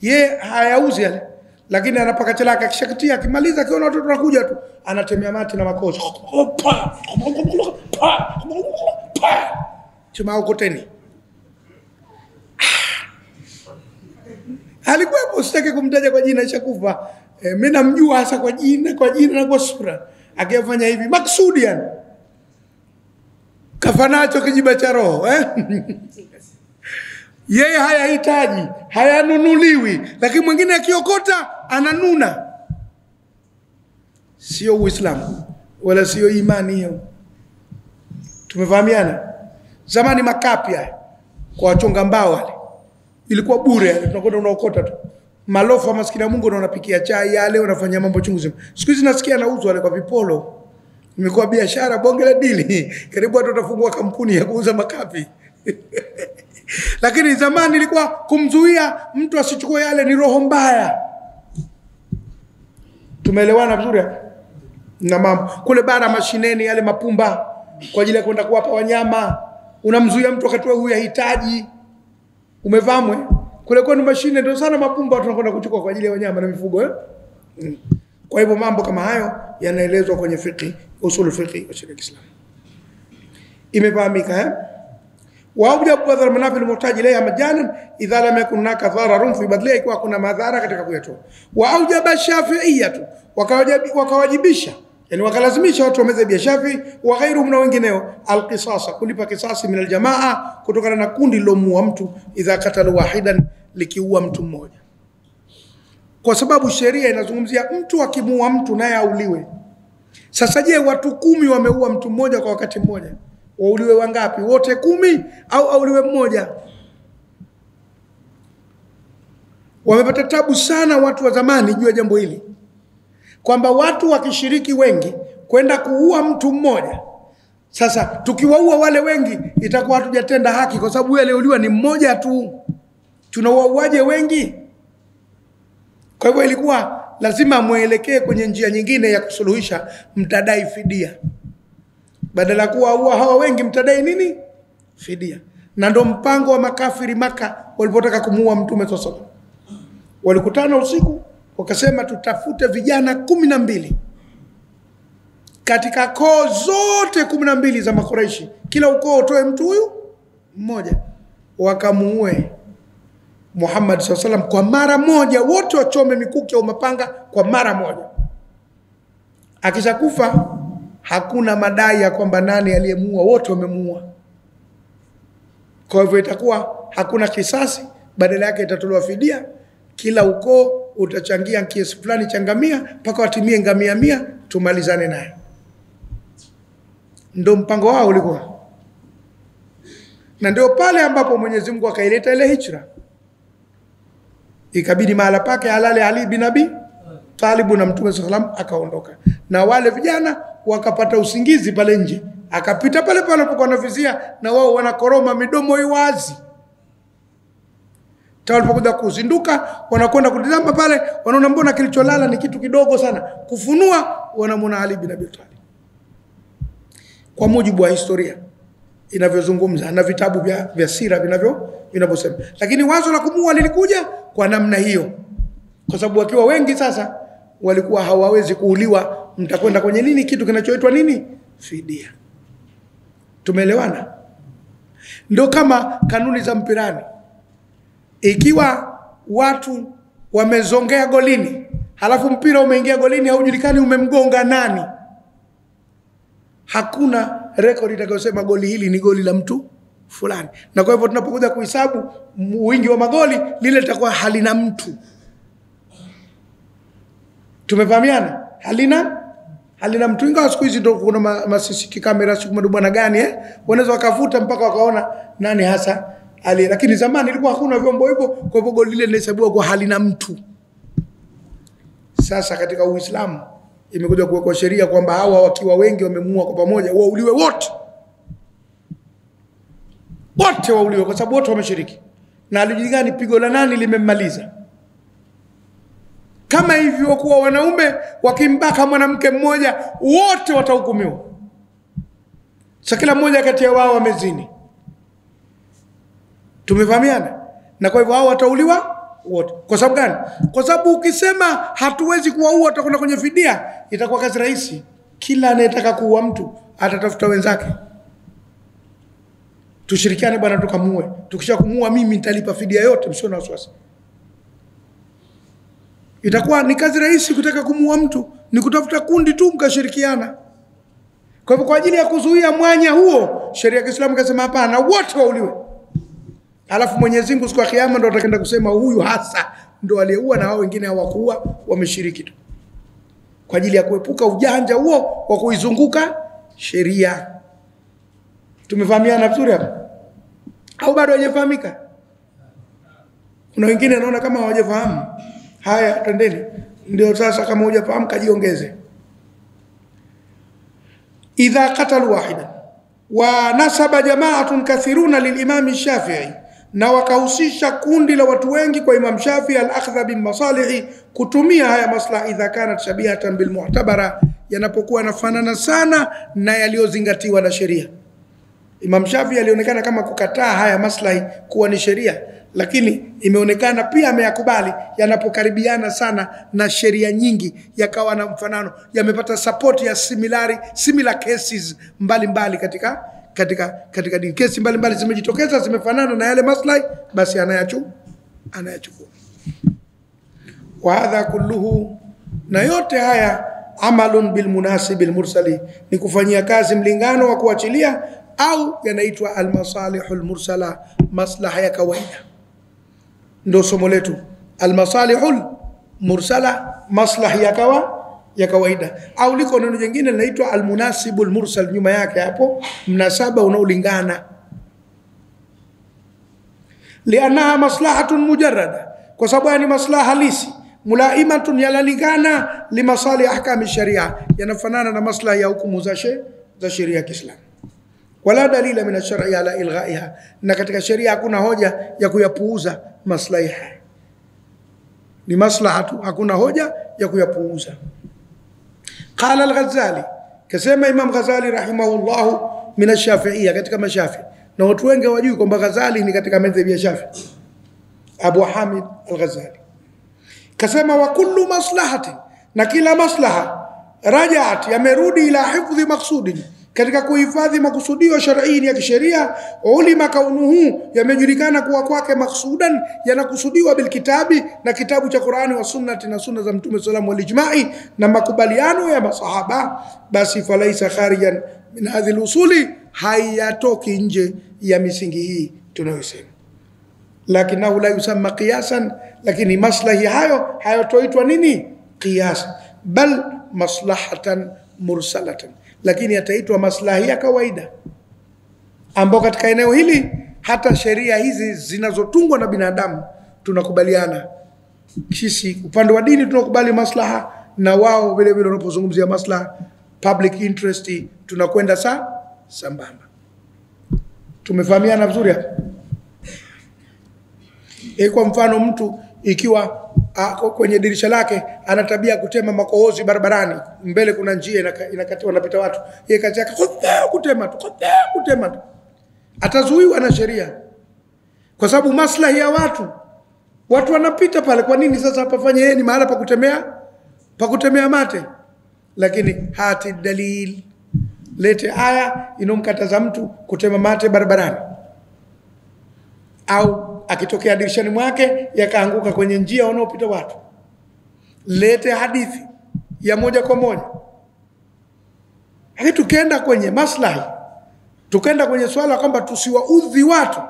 ye hayauzi yale, lakini anapaka chelaka, akishakatia akimaliza, akiona watu wanakuja tu anatemea mate na makosa, chema ukoteni. Alikuwepo, sitaki kumtaja kwa jina, ishakufa. Mimi namjua hasa kwa jina na kwa sura. Akifanya hivi maksudi, yani kafanacho kijiba cha roho yeye hayahitaji, hayanunuliwi, lakini mwingine akiokota ananuna. Sio Uislamu wala sio imani hiyo. Tumefahamiana? Zamani makapi haya kwa wachonga mbao wale ilikuwa bure, tunakwenda unaokota tu. Malofa maskini ya Mungu na unapikia chai yale, unafanya mambo chungu zima. Siku hizi nasikia anauzwa wale kwa vipolo. Imekuwa biashara bonge la dili. Karibu watu watafungua kampuni ya kuuza makapi. Lakini zamani ilikuwa kumzuia mtu asichukue yale ni roho mbaya. Tumeelewana vizuri na mambo. Kule bara mashineni yale mapumba kwa ajili ya kwenda kuwapa wanyama, unamzuia mtu wakati huyu hahitaji. Umefahamu? Kule kwa mashine ndio sana mapumba tunakwenda kuchukua kwa ajili ya wanyama na mifugo Kwa hivyo mambo kama hayo yanaelezwa kwenye fiqh, usul fiqh wa sharia Islam. Imefahamika وأوجب بذل المنافع المحتاج إليها مجانا إذا لم يكن هناك ضرر في بدلها ikiwa kuna madhara katika kuyatoa. وأوجب الشافعية wakawajibisha, yani wakalazimisha watu wa madhhabi ya Shafi'i wa ghairuhum na wengineo alqisasa, kulipa kisasi min aljamaa, kutokana na kundi lilomuua mtu, idha qatalu wahidan, likiua mtu mmoja. Kwa sababu sheria inazungumzia mtu akimuua mtu naye auliwe. Sasa je, watu 10 wameua mtu mmoja kwa wakati mmoja, wauliwe wangapi? Wote 10 au auliwe mmoja? Wamepata tabu sana watu wa zamani juu ya jambo hili, kwamba watu wakishiriki wengi kwenda kuua mtu mmoja, sasa tukiwaua wale wengi itakuwa hatujatenda haki, kwa sababu yule aliyeuliwa ni mmoja tu, tunauaje wengi? Kwa hivyo ilikuwa lazima muelekee kwenye njia nyingine ya kusuluhisha, mtadai fidia. Badala kuwa hawa wengi mtadai nini? Fidia. Na ndo mpango wa makafiri Maka walipotaka kumuua Mtume sallallahu alaihi wasallam. Walikutana usiku wakasema tutafute vijana 12 katika koo zote 12 za Makuraishi, kila ukoo utoe mtu huyu mmoja, wakamuue Muhammad sallallahu alaihi wasallam kwa mara moja, wote wachome mikuki au mapanga kwa mara moja. Akishakufa hakuna madai ya kwamba nani aliyemuua, wote wamemuua. Kwa hivyo itakuwa hakuna kisasi, badala yake itatolewa fidia. Kila ukoo utachangia kiasi fulani cha ngamia mpaka watimie ngamia 100, tumalizane naye. Ndio mpango wao ulikuwa. Na ndio pale ambapo Mwenyezi Mungu akaileta ile hijra. Ikabidi mahala pake halale Ali bin Abi Talib na Mtume sallam akaondoka. Na wale vijana wakapata usingizi pale nje. Akapita pale pale alipokuwa anavizia, na wao wanakoroma midomo iwazi. Walipokuja kuzinduka, wanakwenda kutizama pale, wanaona mbona kilicholala ni kitu kidogo sana. Kufunua, wanamwona Ali bin Abi Talib. Kwa mujibu wa historia inavyozungumza na vitabu vya sira vinavyosema. Lakini wazo la kumuua lilikuja kwa namna hiyo, kwa sababu wakiwa wengi sasa walikuwa hawawezi kuuliwa, mtakwenda kwenye nini, kitu kinachoitwa nini, fidia. Tumeelewana? Ndio kama kanuni za mpirani. Ikiwa watu wamezongea golini, halafu mpira umeingia golini, haujulikani umemgonga nani, hakuna record itakayosema goli hili ni goli la mtu fulani. Na kwa hivyo tunapokuja kuhesabu wingi wa magoli, lile litakuwa halina mtu. Tumefahamiana? Halina mtu. Ingawa siku hizi ndio kuna masisiki kamera siku bwana gani wanaweza wakavuta mpaka wakaona nani hasa ali, lakini zamani ilikuwa hakuna vyombo hivyo, kwa hivyo goli lile linahesabiwa kwa halina mtu. Sasa katika Uislamu imekuja kuwekwa sheria kwamba hawa wakiwa wengi wamemuua kwa pamoja, wauliwe wote. Wote wauliwe kwa sababu wote wameshiriki. Na alijigani pigo la nani limemmaliza. Kama hivyo kuwa wanaume wakimbaka mwanamke mmoja, wote watahukumiwa. Sasa kila mmoja kati ya wao wamezini. Tumefahamiana? Na kwa hivyo hao watauliwa wote. Kwa sababu gani? Kwa sababu ukisema hatuwezi kuwaua tutakwenda kwenye fidia, itakuwa kazi rahisi. Kila anayetaka kuua mtu atatafuta wenzake. Tushirikiane bwana tukamuue. Tukisha kumuua mimi nitalipa fidia yote, msio na wasiwasi. Itakuwa ni kazi rahisi kutaka kumuua mtu, ni kutafuta kundi tu mkashirikiana. Kwa hivyo kwa ajili ya kuzuia mwanya huo, sheria ya Kiislamu ikasema hapana, wote wauliwe. Alafu Mwenyezi Mungu siku ya Kiyama ndo atakwenda kusema huyu hasa ndo aliyeua na hao wengine hawakuua, wameshiriki tu. Kwa ajili ya kuepuka ujanja huo wa kuizunguka sheria. Tumefahamiana vizuri hapa? Au bado hajafahamika? Kuna wengine naona kama hawajafahamu. Haya, twendeni. Ndio sasa kama hujafahamu kajiongeze. Idha qatalu wahidan wa nasaba jama'atun kathiruna lilimam Shafi'i, na wakahusisha kundi la watu wengi kwa Imam Shafi'i, al-akhdha bin masalihi, kutumia haya maslahi idha kanat shabihatan bil mu'tabara, yanapokuwa yanafanana sana na yaliyozingatiwa na sheria. Imam Shafi'i alionekana kama kukataa haya maslahi kuwa ni sheria, lakini imeonekana pia ameyakubali yanapokaribiana sana na sheria nyingi, yakawa na mfanano, yamepata support ya similar cases mbalimbali katika dini. Kesi mbalimbali zimejitokeza zimefanana na yale maslahi, basi anayachukua. Wa hadha kulluhu, na yote haya amalun bil munasibil mursali, ni kufanyia kazi mlingano wa kuachilia, au yanaitwa al masalihul mursala, maslaha ya kawaida. Ndo somo letu, al masalihul mursala, maslahi ya kawaida. Au liko neno jingine linaitwa al munasibul mursal, nyuma yake hapo mnasaba unaolingana. Lianaha maslahatun mujarrada, kwa sababu ni maslaha halisi, mulaimatun, yalalingana limasali ahkami sharia, yanafanana na maslahi ya hukumu za sheria ya Kiislamu. Wala dalila min ash-shar'i ala ilghaiha, na katika sheria hakuna hoja ya kuyapuuza maslahi haya. Ni maslahatu, hakuna hoja ya kuyapuuza. Qala al-Ghazali, kasema Imam Ghazali rahimahullah, min ash-Shafi'iyya, katika mashafi. Na watu wengi hawajui kwamba Ghazali ni katika madhhabi ya Shafi. Abu Hamid al-Ghazali kasema wa kullu maslahatin, na kila maslaha rajat, yamerudi ila hifdhi maqsudin, katika kuhifadhi makusudio shar'i ya kisheria. Ulima kaunuhu, yamejulikana kuwa kwake maksudan, yanakusudiwa bilkitabi, na kitabu cha Qur'ani wa sunnati, na sunna za Mtume sallallahu alayhi wasallam, walijma'i, na makubaliano ya masahaba. Basi falaisa kharijan min hadhihi usuli, hayatoki nje ya misingi hii tunayosema. Lakinahu la yusamma qiyasan, lakini maslahi hayo hayatoitwa nini? Qiyas, bal maslahatan mursalatan, lakini yataitwa maslahi ya kawaida, ambao katika eneo hili hata sheria hizi zinazotungwa na binadamu tunakubaliana sisi. Upande wa dini tunakubali maslaha, na wao vile vile wanapozungumzia maslaha, public interest, tunakwenda sambamba. Tumefahamiana vizuri hapa? Kwa mfano, mtu ikiwa kwenye dirisha lake ana tabia kutema makohozi barabarani, mbele kuna njia inakatiwa, wanapita watu, yeye kazi yake kutema tu, atazuiwa na sheria, kwa sababu maslahi ya watu wanapita pale. Kwa nini sasa hapafanye yeye ni mahala pa kutemea mate? Lakini hati dalil, lete aya inomkataza mtu kutema mate barabarani, au akitokea dirishani mwake yakaanguka kwenye njia wanaopita watu. Lete hadithi ya moja kwa moja. Lakini tukienda kwenye maslahi, tukaenda kwenye swala kwamba tusiwaudhi watu,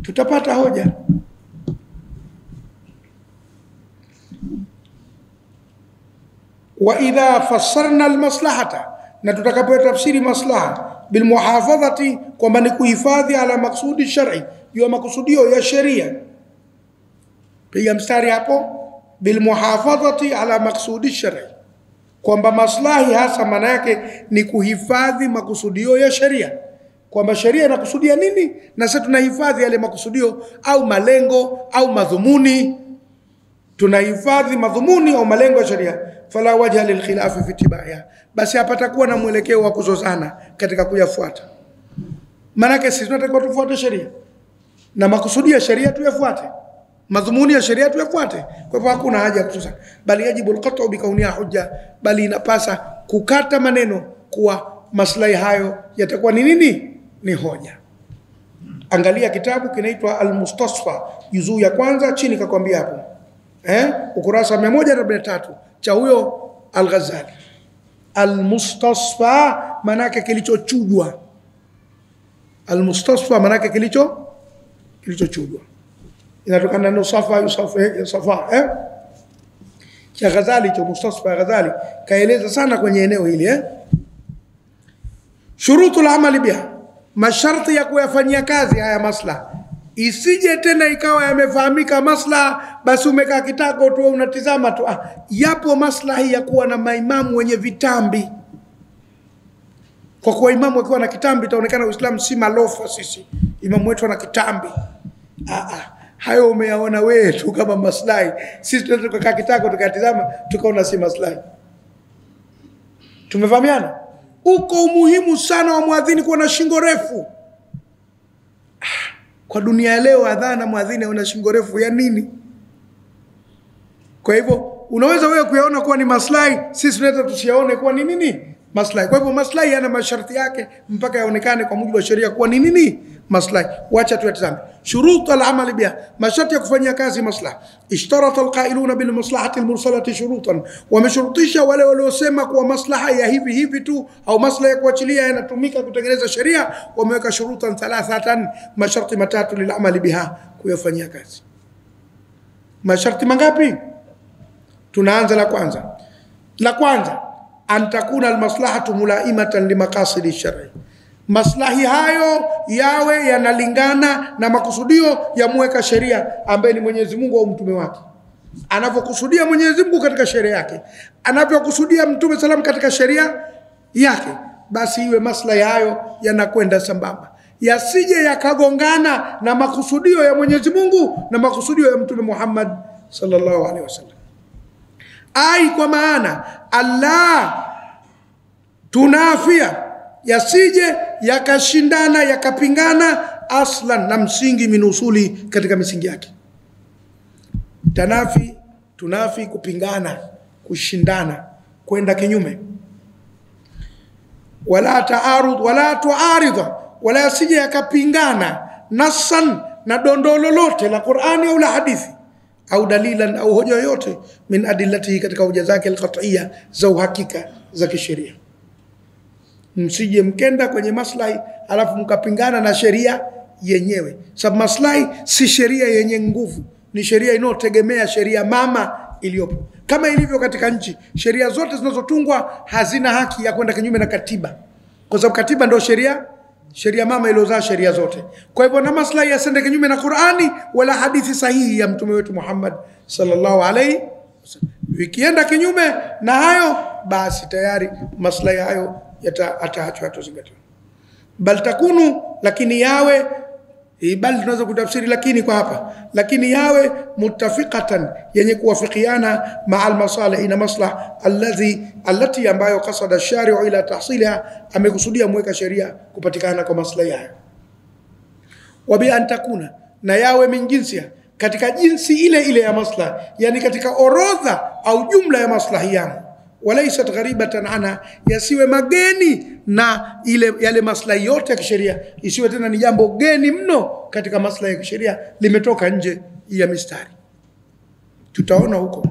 tutapata hoja. Wa idha fassarna almaslahata, na tutakapo tafsiri maslaha bilmuhafadhati, kwamba ni kuhifadhi ala maksudi shar'i, ya makusudio ya sheria. Piga mstari hapo, bilmuhafadhati ala maksudi shar'i, kwamba maslahi hasa maana yake ni kuhifadhi makusudio ya sheria, kwamba sheria inakusudia nini na sisi tunahifadhi yale makusudio au malengo au madhumuni. Tunahifadhi madhumuni au malengo ya sheria. Fala wajha lilkhilafi fi tibaiha, basi hapatakuwa na mwelekeo wa kuzozana katika kuyafuata. Maana sisi tunatakiwa tufuate sheria, na makusudi ya sheria tuyafuate, madhumuni ya sheria tuyafuate. Kwa hivyo hakuna haja ya kuzozana, bali yajibu alqat'u bi kauniha hujja, bali inapasa kukata maneno kuwa maslahi hayo yatakuwa ni nini? Ni hoja. Angalia kitabu kinaitwa Al-Mustasfa, juzuu ya kwanza, chini kakwambia hapo, ukurasa 143 cha huyo Al-Ghazali. Al-Mustasfa manake kilichochujwa. Al-Mustasfa manake kilichochujwa. Inatokana na safa cha Ghazali, cha Mustasfa Ghazali kaeleza sana kwenye eneo hili. Shurutul amali biha, masharti ya kuyafanyia kazi haya maslaha. Isije tena ikawa yamefahamika maslaha basi umekaa kitako tu unatizama tu. Yapo maslahi ya kuwa na maimamu wenye vitambi. Kwa kuwa imamu akiwa na kitambi itaonekana Uislamu si malofa sisi. Imamu wetu ana kitambi. Hayo umeyaona wewe tu kama maslahi. Sisi tunataka kukaa kitako tukatizama tukaona si maslahi. Tumefahamiana? Uko umuhimu sana wa muadhini kuwa na shingo refu. Kwa dunia leo adhana muadhini ana shingo refu ya nini? Kwa hivyo unaweza wewe kuyaona kuwa ni maslahi, sisi tunaweza tusiyaone kuwa ni nini? Maslahi. Kwa hivyo maslahi yana masharti yake mpaka yaonekane kwa mujibu wa sheria kuwa ni nini? Maslahi. Wacha tuyatazame. Shurut al-amal biha, masharti ya kufanyia kazi maslahi. Ishtarata al-qailuna bil maslahati al-mursalati shurutan, wameshurutisha wale waliosema kuwa maslaha ya hivi tu au maslaha ya kuachilia yanatumika kutengeneza sheria, wameweka shurutan thalathatan, masharti matatu lil-amal biha, kuyafanyia kazi. Masharti mangapi? Tunaanza la kwanza. La kwanza, an takuna al-maslahatu mulaimatan limaqasidi shar'i, maslahi hayo yawe yanalingana na makusudio ya muweka sheria ambaye ni Mwenyezi Mungu au mtume wake. Anavyokusudia Mwenyezi Mungu katika sheria yake, anavyokusudia Mtume salam katika sheria yake, basi iwe maslahi hayo yanakwenda sambamba, yasije yakagongana na makusudio ya Mwenyezi Mungu na makusudio ya Mtume Muhammad sallallahu alaihi wasallam. Ai, kwa maana Allah tunafia, yasije yakashindana yakapingana aslan na msingi minusuli katika misingi yake. Tunafi kupingana kushindana, kwenda kinyume. Wala taarud wala tuaridha, wala yasije yakapingana nassan, na dondoo lolote la Qur'ani au la hadithi, au dalilan, au hoja yoyote, min adillatihi, katika hoja zake alqat'iyya, za uhakika za kisheria. Msije mkenda kwenye maslahi alafu mkapingana na sheria yenyewe, sababu maslahi si sheria yenye nguvu, ni sheria inayotegemea sheria mama iliyopo. Kama ilivyo katika nchi, sheria zote zinazotungwa hazina haki ya kwenda kinyume na katiba, kwa sababu katiba ndio sheria mama iliyozaa sheria zote. Kwa hivyo na maslahi yasende kinyume na Qur'ani wala hadithi sahihi ya mtume wetu Muhammad sallallahu alaihi wasallam. Vikienda kinyume na hayo, basi tayari maslahi hayo ataachwa, atozingatiwa. Bal takunu, lakini yawe, bali tunaweza kutafsiri lakini kwa hapa, lakini yawe muttafiqatan, yenye kuwafikiana ma'al masalih, ina maslah allati ambayo qasada shari'u ila tahsilha, amekusudia mweka sheria kupatikana kwa maslahi hayo. Wa bi an takuna, na yawe min jinsia, katika jinsi ile ile ya maslah, yani katika orodha au jumla ya maslahi yangu. Walaysat gharibatan ana, yasiwe mageni na yale maslahi yote ya kisheria, isiwe tena ni jambo geni mno katika maslahi ya kisheria, limetoka nje ya mistari. Tutaona huko.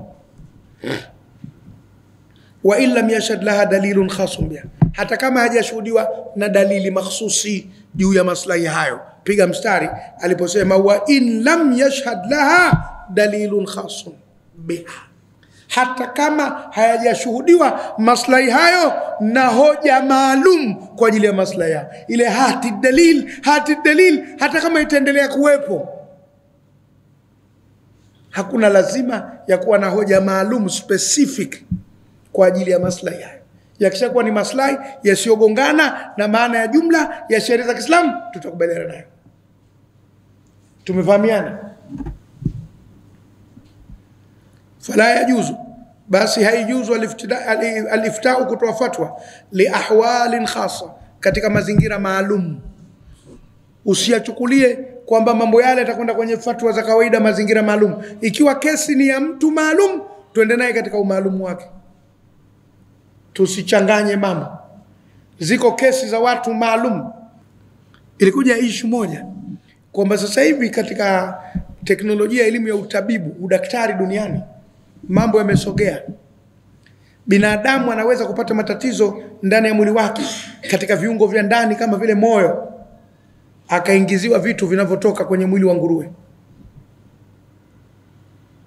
Wa illam yashad laha dalilun khasun biha, hata kama hajashuhudiwa na dalili makhsusi juu ya maslahi hayo. Piga mstari aliposema wa in lam yashhad laha dalilun khasun biha, hata kama hayajashuhudiwa maslahi hayo na hoja maalum kwa ajili ya maslahi yao. Ile hati dalil, hata kama itaendelea kuwepo, hakuna lazima ya kuwa na hoja maalum specific kwa ajili ya maslahi hayo. Yakishakuwa ni maslahi yasiyogongana na maana ya jumla ya sheria za Kiislamu, tutakubaliana nayo. Tumefahamiana? Fala yajuzu, basi haijuzu aliftau, kutoa fatwa li ahwalin khassa, katika mazingira maalum. Usiyachukulie kwamba mambo yale yatakwenda kwenye fatwa za kawaida, mazingira maalum. Ikiwa kesi ni ya mtu maalum, tuende naye katika umaalumu wake, tusichanganye mama. Ziko kesi za watu maalum. Ilikuja issue moja kwamba sasa hivi katika teknolojia ya elimu ya utabibu, udaktari duniani, mambo yamesogea. Binadamu anaweza kupata matatizo ndani ya mwili wake, katika viungo vya ndani kama vile moyo, akaingiziwa vitu vinavyotoka kwenye mwili wa nguruwe.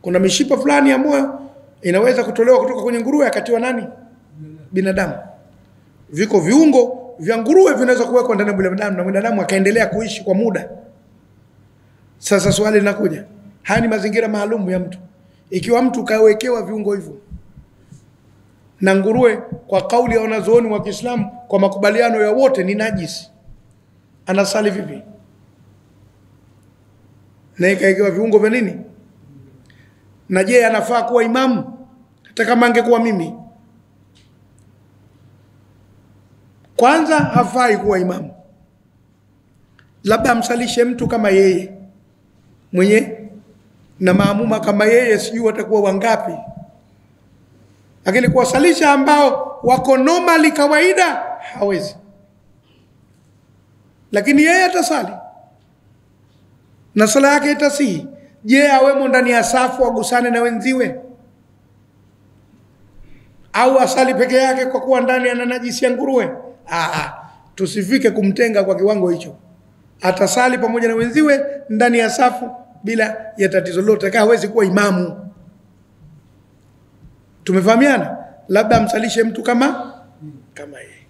Kuna mishipa fulani ya moyo inaweza kutolewa kutoka kwenye nguruwe akatiwa nani? Binadamu. Viko viungo vya nguruwe vinaweza kuwekwa ndani ya binadamu na binadamu akaendelea kuishi kwa muda. Sasa swali linakuja, haya ni mazingira maalum ya mtu. Ikiwa mtu kawekewa viungo hivyo na nguruwe, kwa kauli ya wanazuoni wa Kiislamu, kwa makubaliano ya wote, ni najisi, anasali vipi? Na ikawekewa viungo vya nini? Na je, anafaa kuwa imamu hata kama angekuwa mimi? Kwanza hafai kuwa imamu, labda amsalishe mtu kama yeye mwenye na maamuma kama yeye, sijui watakuwa wangapi, lakini kuwasalisha ambao wako normally kawaida hawezi. Lakini yeye atasali na sala yake itasihi. Je, awemo ndani ya safu agusane na wenziwe, au asali peke yake kwa kuwa ndani ana najisi ya nguruwe? Tusifike kumtenga kwa kiwango hicho. Atasali pamoja na wenziwe ndani ya safu bila ya tatizo lolote, kama hawezi kuwa imamu. Tumefahamiana? Labda amsalishe mtu kama yeye.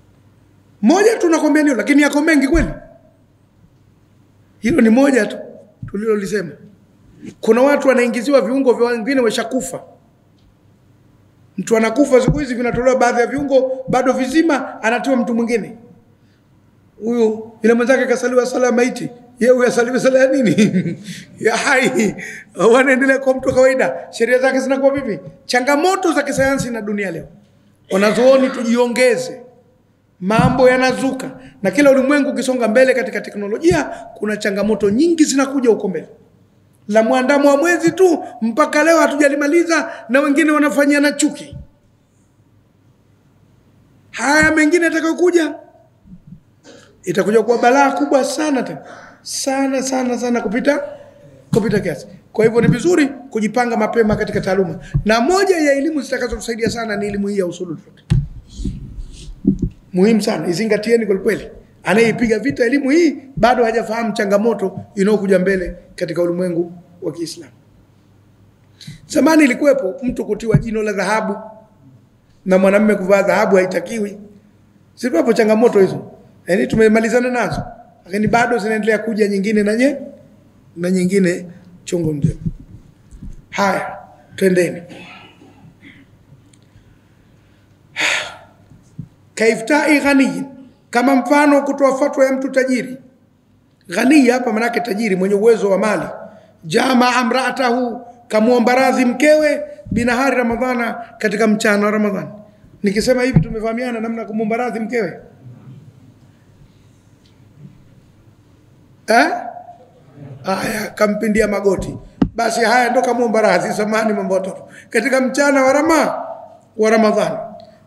Moja tunakwambia ndio, lakini yako mengi kweli. Hilo ni moja tu tulilolisema. Kuna watu wanaingiziwa viungo vya wengine washakufa. Mtu anakufa siku hizi, vinatolewa baadhi ya viungo bado vizima, anatiwa mtu mwingine. Huyu ile mwenzake kasaliwa sala ya maiti, yeye huyu asaliwa sala ya nini? Ya hai. Wanaendelea kwa mtu kawaida. Sheria zake zinakuwa vipi? Changamoto za kisayansi na dunia leo. Wanazuoni tujiongeze. Mambo yanazuka, na kila ulimwengu ukisonga mbele katika teknolojia, kuna changamoto nyingi zinakuja huko mbele. La mwandamo wa mwezi tu mpaka leo hatujalimaliza, na wengine wanafanyia na chuki. Haya mengine yatakayokuja itakuja kuwa balaa kubwa sana tena. Sana kupita kiasi. Kwa hivyo ni vizuri kujipanga mapema katika taaluma. Na moja ya elimu zitakazotusaidia sana ni elimu hii ya usulul fiqh. Muhimu sana, izingatieni kwa kweli. Anayepiga vita elimu hii bado hajafahamu changamoto inayokuja mbele katika ulimwengu wa Kiislamu. Zamani ilikuwepo mtu kutiwa jino la dhahabu na mwanamume kuvaa dhahabu haitakiwi. Zipo changamoto hizo. Yaani tumemalizana nazo. Lakini bado zinaendelea kuja nyingine na nyingine chungu nzima. Haya, twendeni. Kaiftai ghani, kama mfano kutoa fatwa ya mtu tajiri. Ghani hapa maana yake tajiri, mwenye uwezo wa mali. Jamaa amraatahu, kamuomba radhi mkewe binahari Ramadhana, katika mchana wa Ramadhani. Nikisema hivi tumefahamiana namna kumuomba radhi mkewe? Haya, kampindia magoti. Basi haya ndo kamuomba radhi, samahani mambo watoto. Katika mchana wa Ramadhani.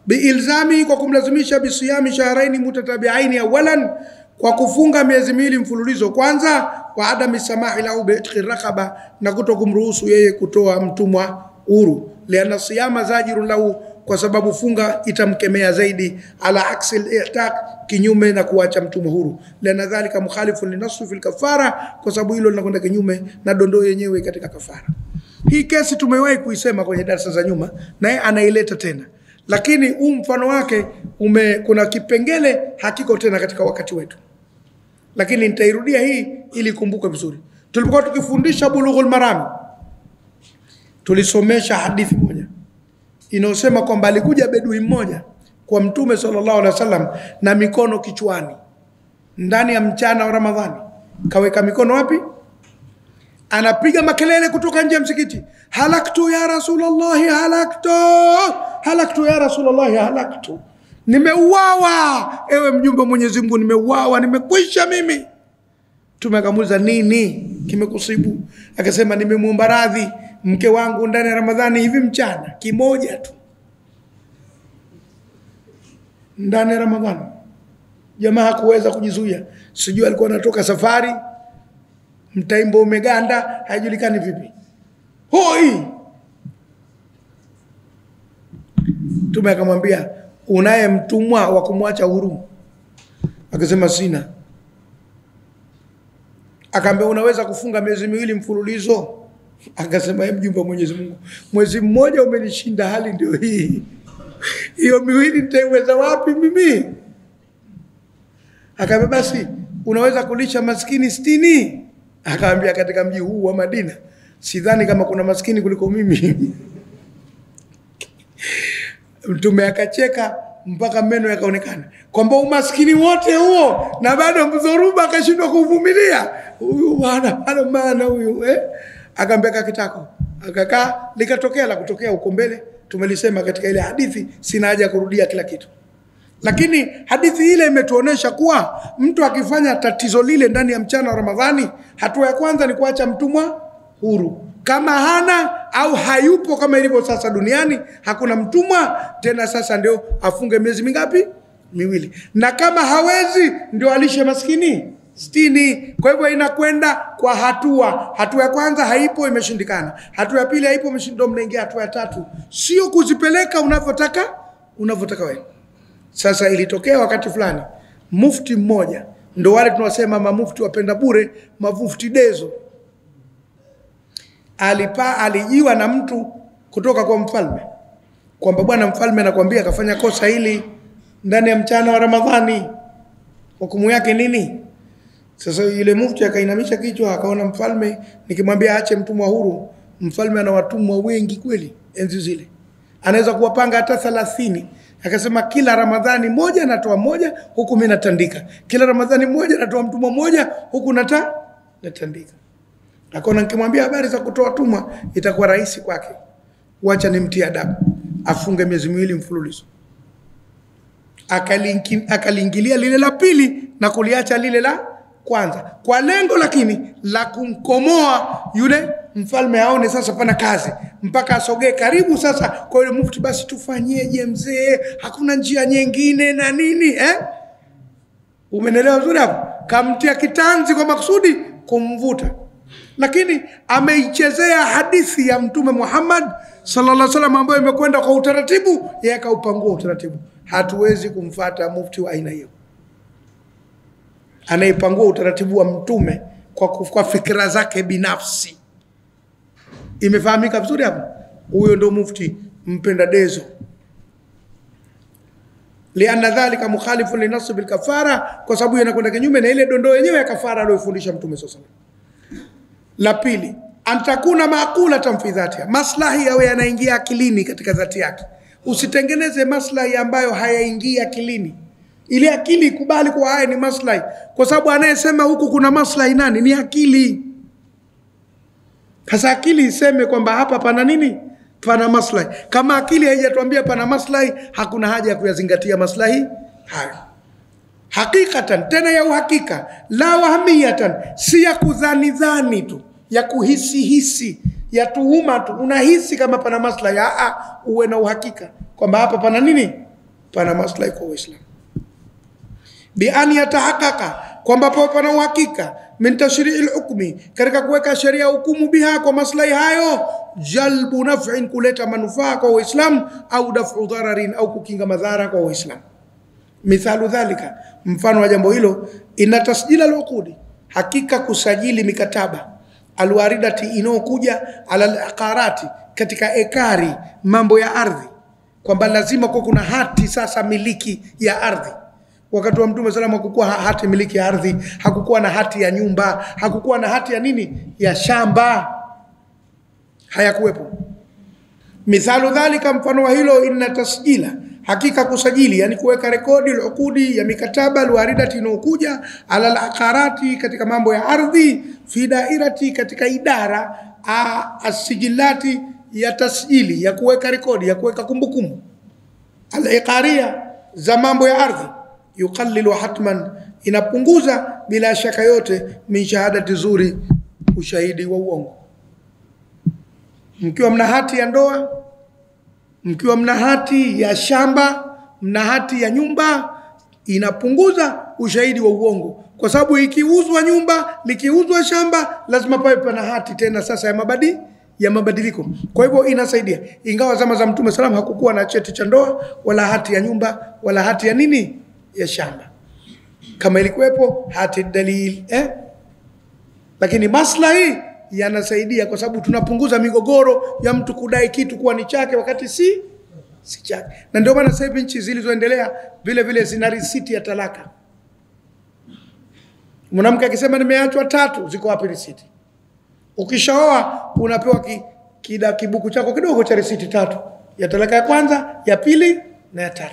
Biilzami, kwa kumlazimisha bisiyami shahraini mutatabi'aini awalan, kwa kufunga miezi miwili mfululizo kwanza, wa adami samahi lahu bi'itqi raqaba, na kutokumruhusu yeye kutoa mtumwa huru. Lianna siyama zajirun lahu, kwa sababu funga itamkemea zaidi, ala aksi al-i'taq, kinyume na kuacha mtumwa huru. Lianna dhalika mukhalifun linassu fil kafara, kwa sababu hilo linakwenda kinyume na dondoo yenyewe katika kafara. Hii kesi tumewahi kuisema kwenye darasa za nyuma, naye anaileta tena. Lakini mfano wake kuna kipengele hakiko tena katika wakati wetu. Lakini nitairudia hii ili kumbuke vizuri. Tulipokuwa tukifundisha Bulughul Marami, tulisomesha hadithi moja inayosema kwamba alikuja bedui mmoja kwa Mtume sallallahu alaihi wasallam na mikono kichwani ndani ya mchana wa Ramadhani. Kaweka mikono wapi? Anapiga makelele kutoka nje ya msikiti. Halaktu ya Rasulullah, halaktu ya Rasulullah, halaktu. Nimeuawa ewe mjumbe wa Mwenyezi Mungu, nimeuawa, nimekwisha mimi. Tumekamuliza nini kimekusibu? Akasema nimemuomba radhi mke wangu ndani ya Ramadhani hivi mchana kimoja tu. Ndani ya Ramadhani. Jamaa hakuweza kujizuia. Sijui alikuwa anatoka safari, mtaimbo umeganda, haijulikani vipi. Hoi! Mtume akamwambia, unaye mtumwa wa kumwacha huru? Akasema sina. Akamwambia, unaweza kufunga miezi miwili mfululizo? Akasema, mjumbe wa Mwenyezi Mungu, mwezi mmoja umenishinda, hali ndio hii. Hiyo miwili nitaiweza wapi mimi? Akamwambia, basi unaweza kulisha maskini 60? Akaambia, katika mji huu wa Madina sidhani kama kuna maskini kuliko mimi. Mtume akacheka mpaka meno yakaonekana, kwamba umaskini wote huo na bado mdhoruba akashindwa kuvumilia. Huyu bwana maana huyu akaambia kakitako. Akakaa, likatokea la kutokea huko mbele, tumelisema katika ile hadithi, sina haja kurudia kila kitu. Lakini hadithi ile imetuonesha kuwa mtu akifanya tatizo lile ndani ya mchana wa Ramadhani, hatua ya kwanza ni kuacha mtumwa huru. Kama hana au hayupo kama ilivyo sasa duniani, hakuna mtumwa tena, sasa ndio afunge miezi mingapi? Miwili. Na kama hawezi ndio alishe maskini 60. Kwa hivyo inakwenda kwa hatua. Hatua ya kwanza haipo, imeshindikana. Hatua ya pili haipo, imeshindwa, mnaingia hatua ya tatu. Sio kuzipeleka unavyotaka wewe. Sasa ilitokea wakati fulani, mufti mmoja, ndo wale tunasema mamufti wapenda bure, mafufti dezo, alijiwa na mtu kutoka kwa mfalme, kwamba bwana mfalme anakuambia kafanya kosa hili ndani ya mchana wa Ramadhani, hukumu yake nini? Sasa yule mufti akainamisha kichwa, akaona mfalme, nikimwambia aache mtumwa huru, mfalme ana watumwa wengi kweli enzi zile, anaweza kuwapanga hata 30. Akasema kila Ramadhani moja natoa moja, huku mimi natandika. Kila Ramadhani moja natoa mtumwa moja, huku natandika. Akaona nikimwambia habari za kutoa tumwa itakuwa rahisi kwake, wacha nimtie adabu, afunge miezi miwili mfululizo. Akalingilia lile la pili na kuliacha lile la kwanza, kwa lengo lakini la kumkomoa yule mfalme, aone sasa pana kazi. mpaka asogee karibu sasa kwa yule mufti, basi tufanyeje mzee, hakuna njia nyingine na nini Umenelewa vizuri hapo? Kamtia kitanzi kwa maksudi kumvuta, lakini ameichezea hadithi ya Mtume Muhammad sallallahu alaihi wasallam ambayo imekwenda kwa utaratibu, yeye akaupangua utaratibu. Hatuwezi kumfuata mufti wa aina hiyo, anaipangua utaratibu wa Mtume kwa fikra zake binafsi. Imefahamika vizuri hapo? Huyo ndo mufti mpenda dezo. Lianna dhalika mukhalifu li nasb al kafara, kwa sababu yanakwenda kinyume na ile dondoo yenyewe ya kafara aliyofundisha Mtume sallallahu alaihi wasallam. La pili, antakuna maqulatan fi dhatiha, maslahi yawe yanaingia akilini katika dhati yake. Usitengeneze maslahi ambayo hayaingia akilini. Ile akili ikubali kwa haya ni maslahi, kwa sababu anayesema huku kuna maslahi nani? Ni akili. Sasa akili iseme kwamba hapa pana nini? Pana maslahi. Kama akili haijatuambia pana maslahi, hakuna haja ya kuyazingatia maslahi hayo. Hakikatan, tena ya uhakika, la wahmiyatan, si ya kudhani dhani tu, ya kuhisi hisi, ya tuhuma tu. Unahisi kama pana maslahi, uwe na uhakika kwamba hapa pana nini? Pana maslahi kwa Uislamu. Bi an yatahaqqaqa, kwamba pana uhakika min tashri'il hukmi, katika kuweka sheria hukumu biha kwa maslahi hayo, jalbu naf'in, kuleta manufaa kwa Uislamu, au daf'u dhararin, au kukinga madhara kwa Uislamu. Mithalu dhalika, mfano wa jambo hilo, inna tasjila al-uqudi, hakika kusajili mikataba, alwaridati, inayokuja ala al-aqarati, katika ekari, mambo ya ardhi, kwamba lazima kwa kuna hati sasa miliki ya ardhi. Wakati wa Mtume sallallahu alaihi wasallam hakukuwa hati miliki ya ardhi, hakukuwa na hati ya nyumba, hakukuwa na hati ya nini? Ya shamba. Hayakuwepo. Mithalu dhalika, mfano wa hilo, inna tasjila, hakika kusajili, yani kuweka rekodi al-uqudi, ya mikataba, al-waridati, inayokuja ala al-aqarati, katika mambo ya ardhi, fi dairati, katika idara as-sijillati, ya tasjili, ya kuweka rekodi, ya kuweka kumbukumbu, al-iqariya, za mambo ya ardhi, yuqallilu hatman, inapunguza bila shaka yote, min shahadati zuri, ushahidi wa uongo. Mkiwa mna hati ya ndoa, mkiwa mna hati ya shamba, mna hati ya nyumba, inapunguza ushahidi wa uongo, kwa sababu ikiuzwa nyumba, likiuzwa shamba, lazima pawe pana hati tena sasa ya mabadiliko. Kwa hivyo inasaidia. Ingawa zama za Mtume sallam hakukuwa na cheti cha ndoa, wala hati ya nyumba, wala hati ya nini? Ya shamba. Kama ilikuwepo hati dalil, lakini maslahi yanasaidia, kwa sababu tunapunguza migogoro ya mtu kudai kitu kuwa ni chake wakati si chake. Na ndio maana sasa hivi nchi zilizoendelea vile vile zina risiti ya talaka. Mwanamke akisema nimeachwa 3, ziko wapi risiti? Ukishaoa unapewa kibuku chako kidogo cha risiti 3, ya talaka ya kwanza, ya pili na ya 3.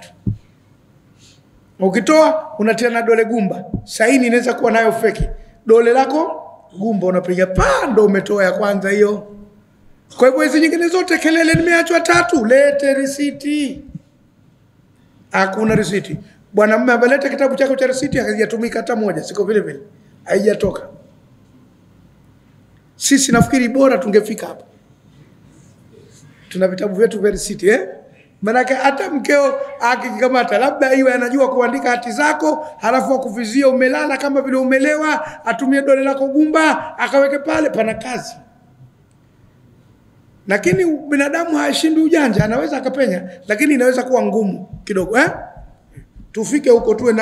Ukitoa unatia na dole gumba. Saini inaweza kuwa nayo feki. Dole lako gumba unapiga ndo umetoa ya kwanza hiyo. Kwa hivyo hizo nyingine zote kelele nimeachwa 3, lete risiti. Hakuna risiti. Bwana mume ameleta kitabu chako cha risiti, hakijatumika hata moja, siko vile vile. Haijatoka. Sisi nafikiri bora tungefika hapa. Tuna vitabu vyetu vya risiti, Manake hata mkeo akikamata, labda iwe anajua kuandika hati zako, halafu akuvizia umelala kama vile umelewa, atumie dole lako gumba, akaweke pale, pana kazi. Lakini binadamu haishindi ujanja, anaweza akapenya, lakini inaweza kuwa ngumu kidogo, Tufike huko tuwe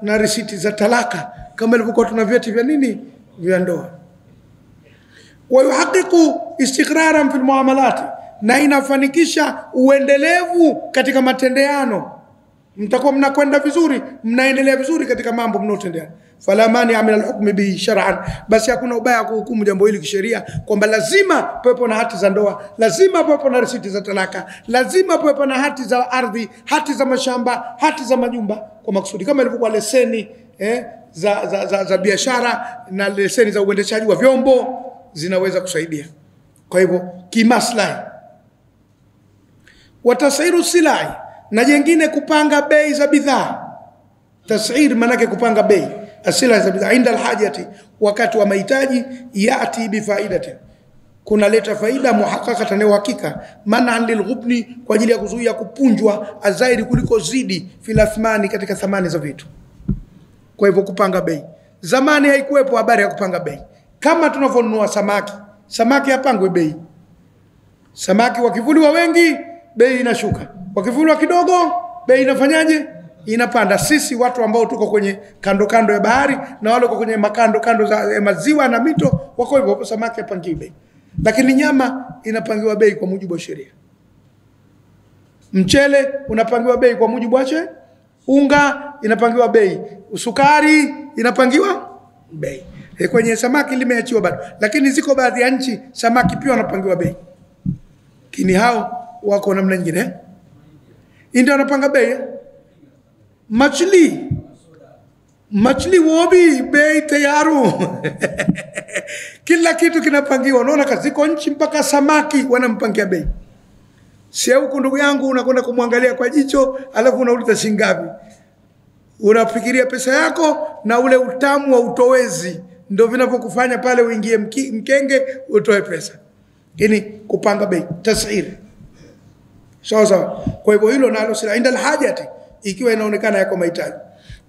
na risiti za talaka, kama ilivyokuwa tuna vyeti vya nini? Vya ndoa. Wa yuhaqiqu istiqraran fil muamalati, na inafanikisha uendelevu katika matendeano. Mtakuwa mnakwenda vizuri, mnaendelea vizuri katika mambo mnayotendeana. Fala mani amila al-hukmi bi shar'an, basi hakuna ubaya kuhukumu jambo hili kisheria, kwamba lazima pawepo na hati za ndoa, lazima pawepo na risiti za talaka, lazima pawepo na hati za ardhi, hati za mashamba, hati za majumba, kwa maksudi kama ilivyokuwa leseni za biashara na leseni za uendeshaji wa vyombo zinaweza kusaidia. Kwa hivyo kimaslahi. Watasairu silai, na jengine kupanga bei za bidhaa. Tasir manake kupanga bei asila za bidhaa inda alhajati, wakati wa mahitaji, yati bifaidati, kunaleta faida muhaqqaqatan ya uhakika, man'an lilghubni, kwa ajili ya kuzuia kupunjwa, azaidi kuliko zidi, fil athmani, katika thamani za vitu. Kwa hivyo kupanga bei, zamani haikuwepo habari ya kupanga bei. Kama tunavyonunua samaki, samaki hapangwe bei. Samaki wakivuliwa wengi, bei inashuka. Wakivuliwa kidogo, bei inafanyaje? Inapanda. Sisi watu ambao tuko kwenye kando kando ya bahari na wale wako kwenye makando kando za maziwa na mito, wako hivyo, samaki hapangiwi bei. Lakini nyama inapangiwa bei kwa mujibu wa sheria. Mchele unapangiwa bei kwa mujibu wa sheria. Unga inapangiwa bei. Sukari inapangiwa bei. Kwenye samaki limeachiwa bado. Lakini ziko baadhi ya nchi samaki pia wanapangiwa bei. Kini hao wako namna nyingine. Ndio wanapanga bei. Machli wobi bei tayaru. Kila kitu kinapangiwa. Unaona ziko nchi mpaka samaki wanampangia bei. Sio huko ndugu yangu unakwenda kumwangalia kwa jicho alafu unauliza shilingi ngapi. Unafikiria pesa yako na ule utamu wa utowezi ndio vinavyokufanya pale uingie mkenge utoe pesa. Ini kupanga bei, tasir. Sawa. Kwa hivyo hilo nalo sila inda alhajati, ikiwa inaonekana yako mahitaji.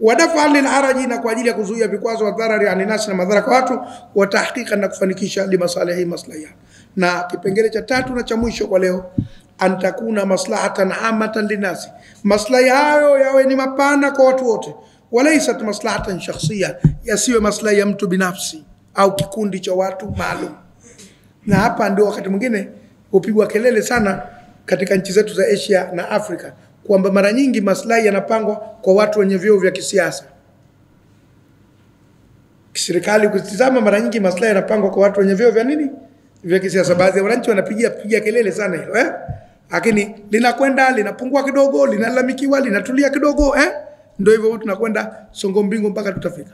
Wadafa lil haraji, na kwa ajili ya kuzuia vikwazo wa dharari yani nasi na madhara kwa watu, wa tahqiqan, na kufanikisha limasalihi maslahi. Na kipengele cha 3 na cha mwisho kwa leo, antakuna maslahatan amatan linasi, maslahi hayo yawe ni mapana kwa watu wote, walaisat maslahatan shakhsiya, yasiwe maslahi ya mtu binafsi au kikundi cha watu maalum. Na hapa ndio wakati mwingine hupigwa kelele sana katika nchi zetu za Asia na Afrika kwamba mara nyingi maslahi yanapangwa kwa watu wenye vyeo vya kisiasa. Kiserikali ukitizama mara nyingi maslahi yanapangwa kwa watu wenye vyeo vya nini? Vya kisiasa. Baadhi ya wananchi wanapigia kelele sana hilo lakini linakwenda linapungua kidogo, linalalamikiwa, linatulia kidogo ndio hivyo tunakwenda songo mbingo mpaka tutafika.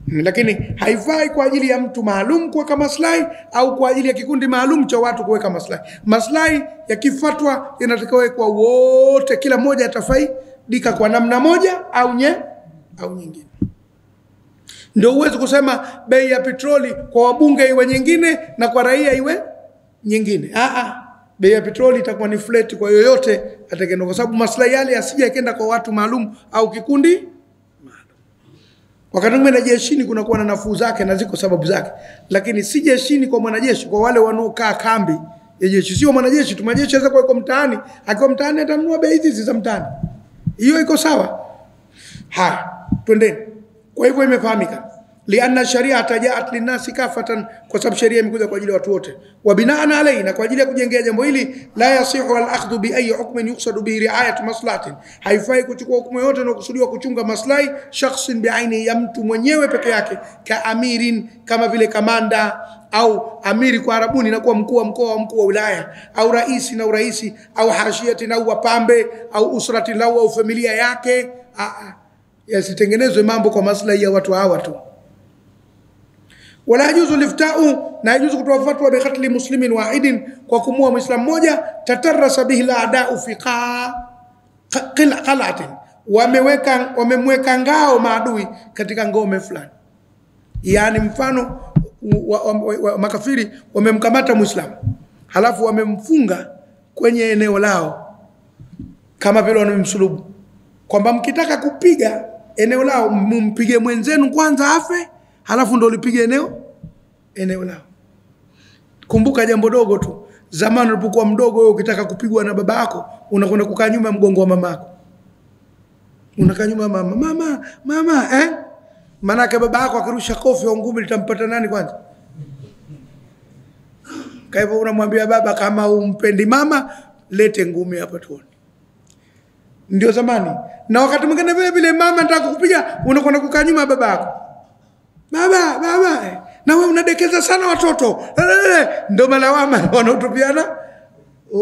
Lakini haifai kwa ajili ya mtu maalum kuweka maslahi au kwa ajili ya kikundi maalum cha watu kuweka maslahi. Maslahi yakifuatwa yanatakiwa kwa wote, kila mmoja atafaidika kwa namna moja au nyingine. Ndio uweze kusema bei ya petroli kwa wabunge iwe nyingine na kwa raia iwe nyingine. Bei ya petroli itakuwa ni flat kwa yoyote atakayenda, kwa sababu maslahi yale yasije yakaenda kwa watu maalum au kikundi maalum. Wakati mwingine jeshini kuna kuwa na nafuu zake na ziko sababu zake, lakini si jeshini kwa mwanajeshi, kwa wale wanaokaa kambi ya jeshi. Sio mwanajeshi tu, majeshi yaweza kuwa mtaani, akiwa mtaani atanunua bei hizi za mtaani. Hiyo iko sawa. Haya, twendeni. Kwa hivyo imefahamika lianna sharia tajaat linasi kafatan, kwa sababu sheria imekuja kwa ajili ya watu wote. Wa binaana alayhi, na kwa ajili ya kujengea jambo hili, la yasihu al-akhdhu bi ayi hukmin yuqsadu bihi ri'ayat maslahatin, haifai kuchukua hukumu yote na kusudiwa kuchunga maslahi shakhsin bi'aini, ya mtu mwenyewe peke yake, ka amirin, kama vile kamanda au amiri kwa Arabuni na kuwa mkuu wa mkoa au mkuu wa wilaya, au raisi na uraisi, au hashiati na wapambe, au usrati lau au familia yake. Yasitengenezwe mambo kwa maslahi ya watu hawa tu. Wala yajuzu liftau, na yajuzu kutoa fatwa bi qatli muslimin wahidin, kwa kumua muislam mmoja, tatarrasa bihi al-a'da'u fi qal'atin, wamemweka ngao maadui katika ngome fulani. Yani mfano makafiri wamemkamata muislam halafu wamemfunga kwenye eneo lao, kama vile wamemsulubu, kwamba mkitaka kupiga eneo lao mumpige mwenzenu kwanza afe, halafu ndo lipige eneo lao. Kumbuka jambo dogo tu, zamani ulipokuwa mdogo wewe ukitaka kupigwa na baba yako unakwenda kukaa nyuma mgongo wa mama yako. Unakaa nyuma mama manake baba yako akirusha kofi au ngumi litampata nani kwanza? Kwa hivyo unamwambia baba, kama umpendi mama lete ngumi hapa tuone. Ndio zamani. Na wakati mwingine vile vile mama anataka kukupiga, unakwenda kukaa nyuma baba yako. Baba, na wewe unadekeza sana watoto. Ndio malawama wanaotupiana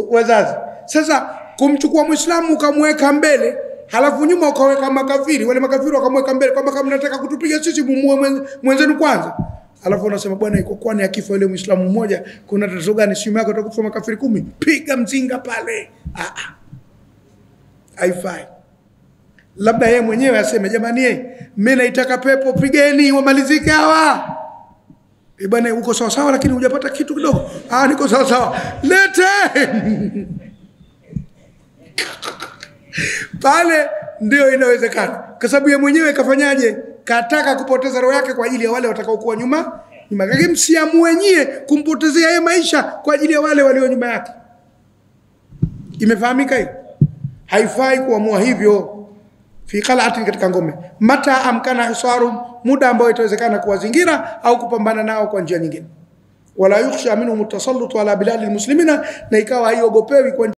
wazazi. Sasa kumchukua Muislamu ukamweka mbele, halafu nyuma ukaweka makafiri, wale makafiri wakamweka mbele, kwamba kama mnataka kutupiga sisi muue mwenzenu kwanza. Halafu unasema bwana, iko kwani akifa yule Muislamu mmoja kuna tatizo gani? Simu yako itakufa makafiri 10, piga mzinga pale. Haifai. Labda yeye mwenyewe aseme, jamani mimi naitaka pepo, pigeni wamalizike hawa. bwana uko sawa sawa lakini hujapata kitu kidogo. Niko sawa sawa. Lete. Pale ndio inawezekana. Kwa sababu yeye mwenyewe kafanyaje? Kataka kupoteza roho yake kwa ajili ya wale watakao kuwa nyuma. Lakini msiamue nyie kumpotezea yeye maisha kwa ajili ya wale walio nyuma yake. Imefahamika hiyo? Haifai kuamua hivyo. Fi qal'atin, katika ngome. Mata amkana hisarum, muda ambao itawezekana kuwazingira au kupambana nao kwa njia nyingine. Wala yukhsha minhum tasallutu ala bilal almuslimina, na ikawa haiogopewi kwa